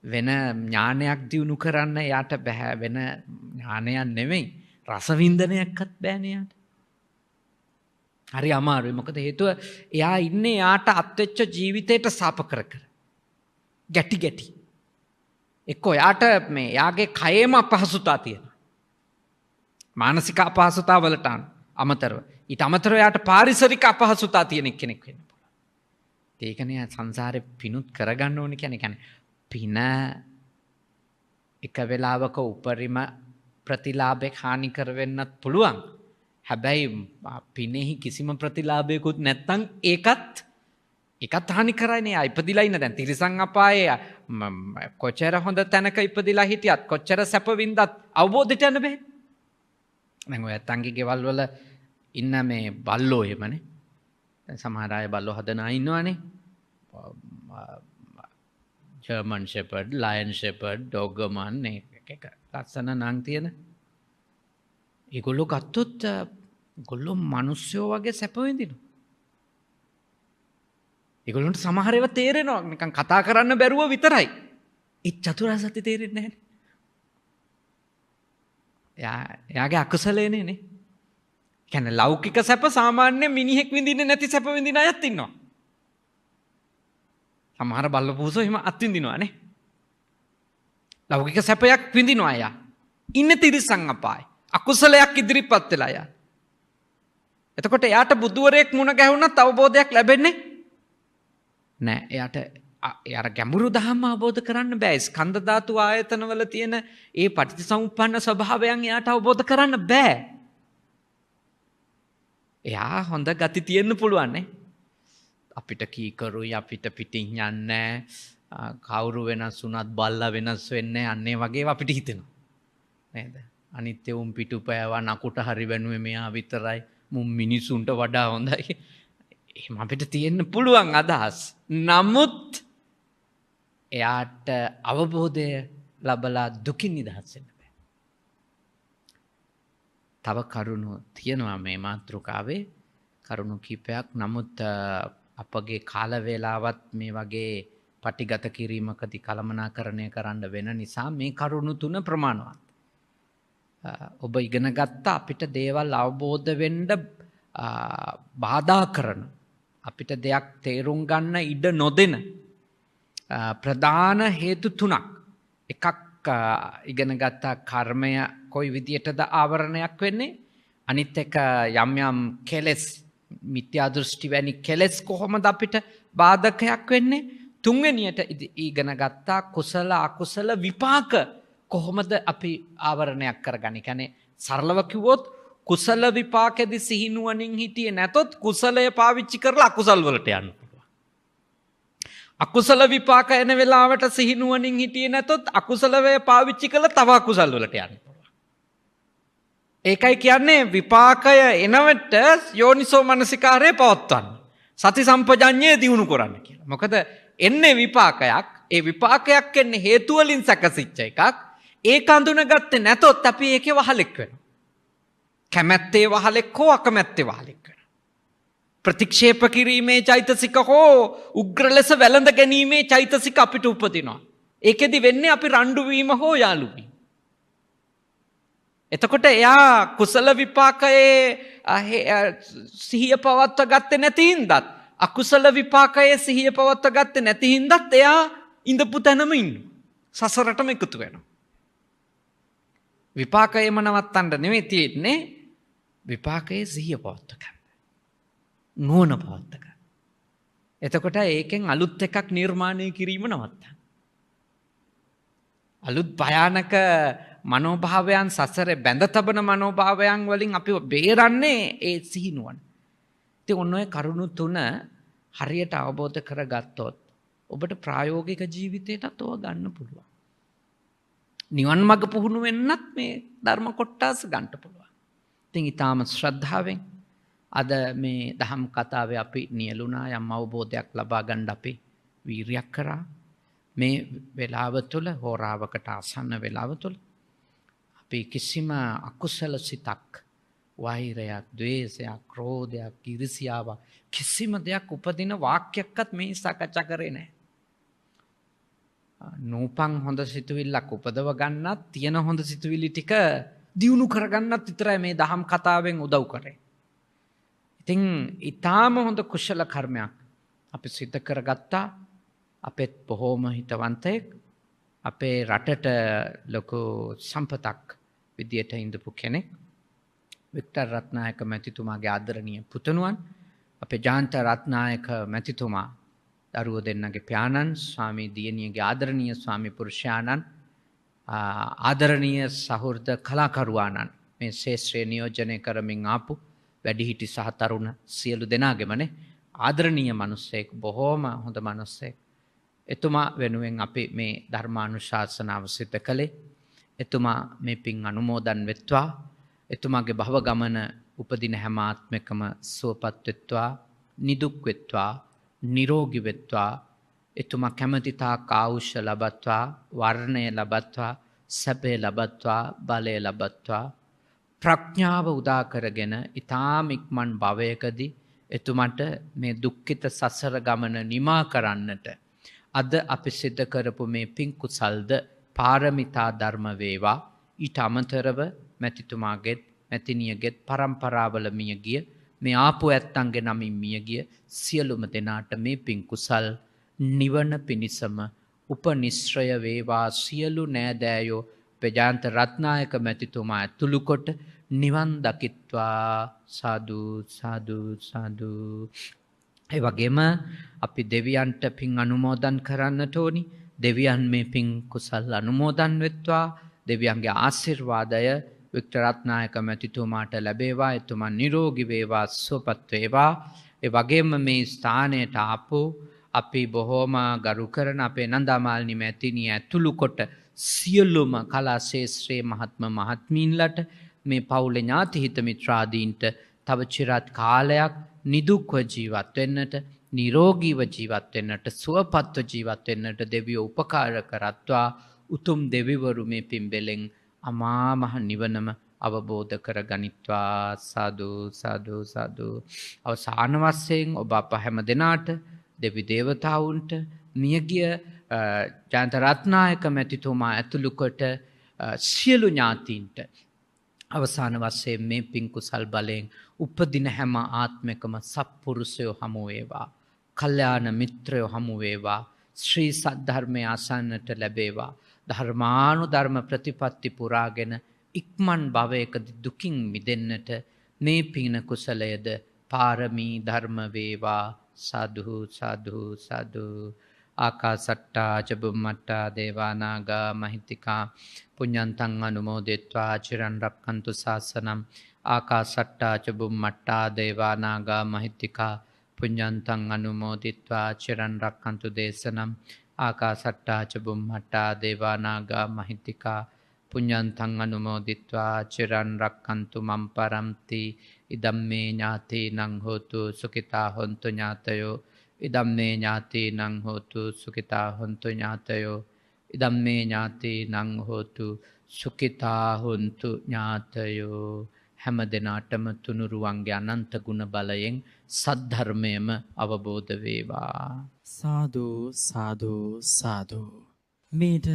වෙන ඥානයක් දියුණු කරන්න යාට බෑ. වෙන ඥානයක් නෙමෙයි රසවින්දනයක්වත් බෑනේ යාට. හරි අමාරුයි. මොකද හේතුව එයා ඉන්නේ යාට අත්වෙච්ච ජීවිතයට සාප කර ගැටි. එක්කෝ යාට මේ යාගේ කයේම අපහසුතා තියෙනවා. මානසික අපහසුතා වලට අමතරව. ඊට අමතරව යාට පාරිසරික අපහසුතා තියෙන කෙනෙක් වෙන්න. ඒකනේ සංසාරේ පිනුත් කරගන්න ඕනේ කියන්නේ පින එක වෙලාවක උපරිම ප්‍රතිලාභයක් හානි කර වෙන්නත් පුළුවන්. හැබැයි පිනෙහි කිසිම ප්‍රතිලාභයකුත් නැත්නම් ඒකත් හානි කරන්නේ. ඉපදිලා ඉන්න දැන් තිරිසන් අපායේ කොච්චර හොඳ තැනක ඉපදිලා හිටියත් කොච්චර සැප වින්දත් අවබෝධයට යන්න බෑ. දැන් ඔය අතංගේ ගෙවල් වල ඉන්න මේ බල්ලෝ එමනේ. සමහර අය බල්ලෝ හදන අය ඉන්නවනේ. ජර්මන් ෂෙපර්ඩ්, ලයන් ෂෙපර්ඩ්, ඩොගර්මන් එක ලස්සන නම් තියෙන. ඒගොල්ලෝ ගත්තොත් ගොල්ලෝ මිනිස්සුયો වගේ සැප විඳිනවා. ඒගොල්ලන්ට සමහර ඒවා තේරෙනවා. නිකන් කතා කරන්න බැරුව විතරයි. ඒ චතුරාර්ය සත්‍ය තේරෙන්නේ නැහැ. එයාගේ අකුසලේනේ නේ. කියන්නේ ලෞකික සැප සාමාන්‍ය මිනිහෙක් විඳින්නේ නැති සැප විඳින අයත් ඉන්නවා. සමහර බල්ල පූසෝ එහෙම අත්විඳිනවා නේ. ලෞකික සැපයක් විඳිනවා අය. ඉන්නේ තිරිසන් අපායේ. අකුසලයක් ඉදිරිපත් වෙලා යා. එතකොට එයාට බුදුවරයෙක් මුණ ගැහුණත් අවබෝධයක් ලැබෙන්නේ නෑ. එයාට ගැඹුරු ධර්ම අවබෝධ කරන්න බෑ. ස්කන්ධ ධාතු ආයතනවල තියෙන ඒ පටිච්චසමුප්පන්න ස්වභාවයන් එයාට අවබෝධ කරන්න බෑ. එයා හොඳ ගති තියෙන්න පුළුවන් නේ. අපිට කීකරුයි, අපිට පිටින් යන්නේ කවුරු වෙනස් වුණත් බල්ලා වෙනස් වෙන්නේ අන්නේ වගේ අපිට හිතෙනවා නේද? අනිත් උන් පිටුපෑවා නකුට හරි වෙනුවේ මෙයා විතරයි මුන් මිනිසුන්ට වඩා හොඳයි. එහෙම අපිට තියෙන්න පුළුවන් අදහස්. නමුත් එයාට අවබෝධය ලැබලා දුකින් නිදහස් වෙන්න බෑ. තව කරුණු තියෙනවා මේ මාතෘකාවේ කරුණු කීපයක්. නමුත් අපගේ කාල වේලාවත් මේ වගේ පටිගත කිරීමකදී කළමනාකරණය කරන්න වෙන නිසා මේ කරුණු තුන ප්‍රමාණවත්. ඔබ ඉගෙන ගත්ත අපිට දේවල් අවබෝධ වෙන්න බාධා කරන, අපිට දෙයක් තේරුම් ගන්න ඉඩ නොදෙන ප්‍රධාන හේතු තුනක්. එකක් ඉගෙන ගත්ත කර්මය කොයි විදියටද ආවරණයක් වෙන්නේ. අනිත් එක යම් යම් කෙලෙස්, මිත්‍යා දෘෂ්ටි වැනි කෙලෙස් කොහොමද අපිට බාධකයක් වෙන්නේ. තුන්වෙනියට ඉගෙන ගත්තා කුසල අකුසල විපාක කොහොමද අපි ආවරණයක් කරගන්නේ. කියන්නේ සරලව කිව්වොත් කුසල විපාකෙදි සිහිනුවණින් හිටියේ නැතොත් කුසලය පාවිච්චි කරලා අකුසල් වලට යන්න පුළුවන්. අකුසල විපාක එන වෙලාවට සිහිනුවණින් හිටියේ නැතොත් අකුසලය පාවිච්චි කරලා තව අකුසල් වලට යන්න පුළුවන්. ඒකයි කියන්නේ විපාකය එනවට යෝනිසෝ මනසිකාරය පවත්වන්න. සති සම්පජඤ්ඤය දියුණු කරන්න කියලා. මොකද එන්නේ විපාකයක්. ඒ විපාකයක් එන්නේ හේතු වලින් සැකසිච්ච එකක්. ඒක අඳුනගත්තේ නැතොත් අපි ඒකේ වහලෙක් වෙනවා. කැමැත්තේ වහලෙක් හෝ අකමැත්තේ වහලෙක් වෙනවා. ප්‍රතික්ෂේප කිරීමේ චෛතසික හෝ උග්‍ර ලෙස වැළඳ ගැනීමේ චෛතසික අපිට උපදිනවා. ඒකෙදි වෙන්නේ අපි රණ්ඩු වීම හෝ යාළු වීම. එතකොට එයා කුසල විපාකයේ සිහිය පවත්ව ගත්තේ නැති හින්දත්, අකුසල විපාකයේ සිහිය පවත්ව ගත්තේ නැති හින්දත් එයා ඉඳපු තැනම ඉන්නවා. සසරටම එකතු වෙනවා. විපාකයම නවත්තන්න නෙමෙයි තියෙන්නේ, විපාකයේ සිහිය පවත්ව ගන්න. නුවණ පවත්ත ගන්න. එතකොට ඒකෙන් අලුත් එකක් නිර්මාණය කිරීම නවත්තා. අලුත් භයානක මනෝභාවයන් සසරේ බැඳ තබන මනෝභාවයන් වලින් අපි බේරන්නේ ඒ සිහිනුවන. ඉතින් ඔන්න ඔය කරුණු තුන හරියට අවබෝධ කරගත්තොත් ඔබට ප්‍රායෝගික ජීවිතයටත් ඕවා ගන්න පුළුවන්. නිවන් මඟ පුහුණු වෙන්නත් මේ ධර්ම කොටස් ගන්න පුළුවන්. ඉතින් ඊටාම ශ්‍රද්ධාවෙන් අද මේ දහම් කතාවේ අපි නියලුණා යම් අවබෝධයක් ලබා ගන්න අපි වීරියක් කරා. මේ වෙලාව තුළ හෝරාවකට ආසන්න වෙලාව තුළ අපි කිසිම අකුසල සිතක් වෛරයක්, ද්වේෂයක්, ක්‍රෝධයක්, ඊර්ෂ්‍යාවක් කිසිම දෙයක් උපදින වාක්‍යයක්වත් මේ සාකච්ඡා කරේ නැහැ. නූපන් හොඳ සිතුවිල්ලක් උපදව ගන්නත් තියෙන හොඳ සිතුවිලි ටික දියුණු කරගන්නත් විතරයි මේ දහම් කතාවෙන් උදව් කරේ. ඉතින් ඊටාම හොඳ කුශල කර්මයක් අපි සිද්ධ කරගත්තා. අපෙත් බොහෝම හිතවන්තයෙක් අපේ රටට ලොකු සම්පතක් විදියට ඉඳපු කෙනෙක් වික්ටර් රත්නායක මැතිතුමාගේ ආදරණීය පුතණුවන් අපේ ජාන්ත රත්නායක මැතිතුමා දරුවෝ දෙන්නගේ පියාණන් ස්වාමී දියණියගේ ආදරණීය ස්වාමි පුරුෂයාණන් ආදරණීය සහෘද කලාකරුවාණන් මේ ශේෂ්ත්‍රය නියෝජනය කරමින් ආපු වැඩිහිටි සහ තරුණ සියලු දෙනාගේමනේ ආදරණීය මිනිස්සෙක් බොහෝම හොඳ මිනිස්සෙක්. එතුමා වෙනුවෙන් අපි මේ ධර්මානුශාසනාව සිදු කළේ. එතුමා මේ පින් අනුමෝදන් වෙත්වා. එතුමාගේ භව ගමන උපදින හැම ආත්මකම සුවපත් වෙත්වා, නිදුක් වෙත්වා, නිරෝගී වෙත්වා. එතුමා කැමැති තාක් ආයුෂ ලබත්වා, වර්ණය ලබත්වා, සැපේ ලබත්වා, බලය ලබත්වා. ප්‍රඥාව උදා කරගෙන ඊ타ම ඉක්මන් භවයකදී එතුමන්ට මේ දුක්ඛිත සසර ගමන නිමා කරන්නට අද අපි සිද්ධ කරපු මේ පින් කුසල්ද පාරමිතා ධර්ම වේවා. ඊට අමතරව මැතිතුමාගෙත් මැතිණියගෙත් පරම්පරාවල මිය ගිය මේ ආපු ඇත්තන්ගේ නමින් මිය ගිය සියලුම දෙනාට මේ පින් කුසල් නිවන පිණිසම උපනිශ්‍රය වේවා. සියලු නෑදෑයෝ පෙජාන්ත රත්නායක මැතිතුමා ඇතුළු කොට නිවන් දකිත්වා. සාදු සාදු සාදු. ඒ වගේම අපි දෙවියන්ට පින් අනුමෝදන් කරන්නට ඕනි. දෙවියන් මේ පින් කුසල් අනුමෝදන් වෙත්වා. දෙවියන්ගේ ආශිර්වාදය වික්ටර් රත්නායක මැතිතුමාට ලැබේවා. එතුමා නිරෝගී වේවා, සුවපත් වේවා. ඒ වගේම මේ ස්ථානයට ආපු අපි බොහෝම ගරු කරන අපේ නන්දාමාලිනී මැතිණිය ඇතුළු කොට සියලුම කලා ශේෂ්ත්‍රයේ මහත්ම මහත්මීන්ලට මේ පවුලේ ඥාති හිත මිත්‍රාදීන්ට තව චිරාත් කාලයක් නිදුක්ව ජීවත් වෙන්නට, නිරෝගීව ජීවත් වෙන්නට, සුවපත්ව ජීවත් වෙන්නට දෙවියෝ උපකාර කරත්වා. උතුම් දෙවිවරු මේ පින්බෙලෙන් අමා මහ නිවනම අවබෝධ කරගනිත්වා. සාදු සාදු සාදු. අවසාන වශයෙන් ඔබ අප හැම දෙනාට දෙවි දේවතාවුන්ට මියගිය ජයන්ත රත්නායක මැතිතුමා ඇතුළු කොට සියලු ඥාතීන්ට අවසාන වශයෙන් මේ පින් කුසල් බලයෙන් උපදින හැම ආත්මකම සත්පුරුෂයෝ හමු වේවා, කල්යාණ මිත්‍රයෝ හමු වේවා, ශ්‍රී සද්ධර්මය අසන්නට ලැබේවා. ධර්මානුධර්ම ප්‍රතිපත්ති පුරාගෙන ඉක්මන් භවයකදී දුකින් මිදෙන්නට මේ පින කුසලයද පාරමී ධර්ම වේවා. සාදු සාදු සාදු. ආකාසට්ටා චබුම්මට්ටා දේවානාගා මහිත්‍තිකා පුඤ්ඤන්තං අනුමෝදිත්වා චිරන් රක්ඛන්තු ශාසනං. ආකාසට්ටා චබුම්මට්ටා දේවානාගා මහිත්‍තිකා පුඤ්ඤන්තං අනුමෝදිත්වා චිරන් රක්ඛන්තු දේශනං. ආකාසට්ටා චබුම්මට්ටා දේවානාගා මහිත්‍තිකා පුඤ්ඤන්තං අනුමෝදිත්වා චිරන් රක්ඛන්තු මම් පරන්ති. ඉදම්මේ ඥාතීනං හෝතු සුඛිතා හොන්තු ඥාතයෝ. ඉදම්මේ ඥාතීනං හෝතු සුඛිතා හොන්තු ඥාතයෝ. ඉදම්මේ ඥාතීනං හෝතු සුඛිතා හොන්තු ඥාතයෝ. හැම දිනාටම තුනුරුවන්ගේ අනන්ත ගුණ බලයෙන් සද්ධර්මයම අවබෝධ වේවා. සාදු සාදු සාදු. මීට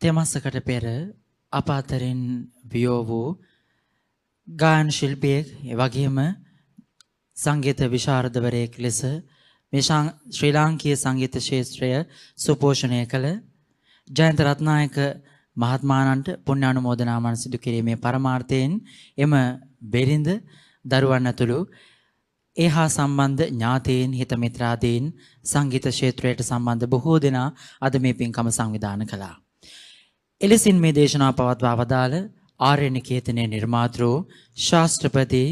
තෙමසකට පෙර අප අතරින් වියෝ වූ ගායන ශිල්පියෙක් එවැගේම සංගීත විශාරදවරයෙක් ලෙස මේ ශ්‍රී ලාංකීය සංගීත ක්ෂේත්‍රය සුපෝෂණය කළ ජයන්ත රත්නායක මහත්මාණන්ට පුණ්‍යානුමෝදනාවන් සිදු කිරීමේ පරමාර්ථයෙන් එම බෙරිඳ දරුවන් ඇතුළු ඒ හා සම්බන්ධ ඥාතීන් හිතමිත්‍රාදීන් සංගීත ක්ෂේත්‍රයට සම්බන්ධ බොහෝ දෙනා අද මේ පින්කම සංවිධානය කළා. එලෙසින් මේ දේශනාව පවත්වා වදාළ ආර්ය නිකේතනයේ නිර්මාතෘ ශාස්ත්‍රපති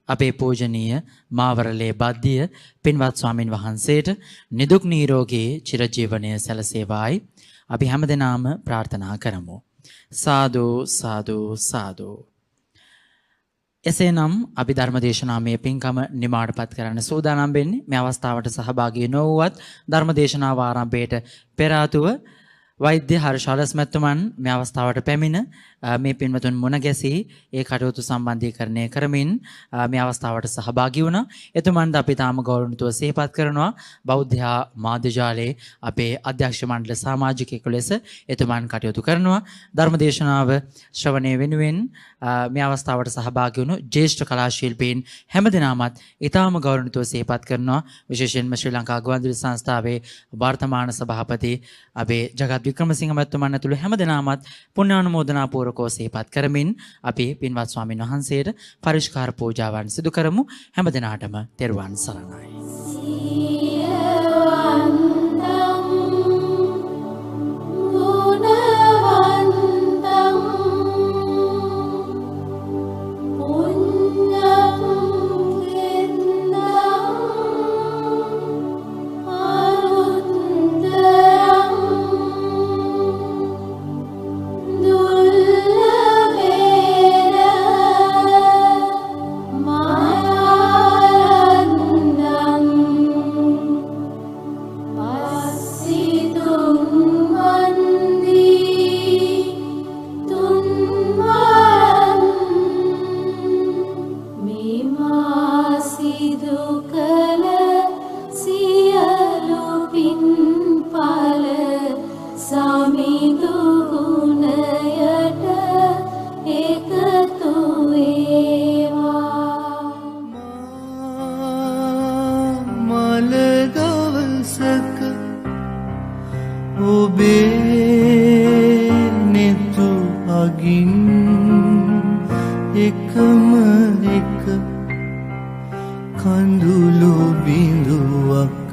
අපේ පූජනීය මාවරලේ බද්දිය පින්වත් ස්වාමින් වහන්සේට නිදුක් නිරෝගී චිරජීවනය සැලසේවායි අපි හැමදෙනාම ප්‍රාර්ථනා කරමු. සාදු සාදු සාදු. එසේනම් අපි ධර්ම දේශනාමය පින්කම නිමාඩපත් කරන්න සූදානම් වෙන්නේ. මේ අවස්ථාවට සහභාගී නොවුවත් ධර්ම දේශනාව ආරම්භයට පෙර ආතුව වෛද්‍ය හර්ෂාලස් මැතිතුමන් මේ අවස්ථාවට පැමිණ මේ පින්වතුන් මුණ ගැසී ඒ කටයුතු සම්බන්ධීකරණය කරමින් මේ අවස්ථාවට සහභාගී වුණා. එතුමන්ද අපි තාම ගෞරවණීයව සිහිපත් කරනවා. බෞද්ධ මාධ්‍ය ජාලයේ අපේ අධ්‍යක්ෂ මණ්ඩල සමාජිකයෙකු ලෙස එතුමන් කටයුතු කරනවා. ධර්ම දේශනාව ශ්‍රවණය වෙනුවෙන් මේ අවස්ථාවට සහභාගී වුණු ජ්‍යෙෂ්ඨ කලා ශිල්පීන් හැමදෙනාමත් ඊටාම ගෞරවණීයව සිහිපත් කරනවා. විශේෂයෙන්ම ශ්‍රී ලංකා ගුවන්විදුලි සංස්ථාවේ වර්තමාන සභාපති අපේ ජගත් වික්‍රමසිංහ මැතිතුමන් ඇතුළු හැමදෙනාමත් පුණ්‍යානුමෝදනා පූර්වකව සිහිපත් කරමින් අපි පින්වත් ස්වාමීන් වහන්සේට පරිස්කාර පූජාවන් සිදු කරමු. හැමදෙනාටම තෙරුවන් සරණයි. කඳුළු බිඳුවක්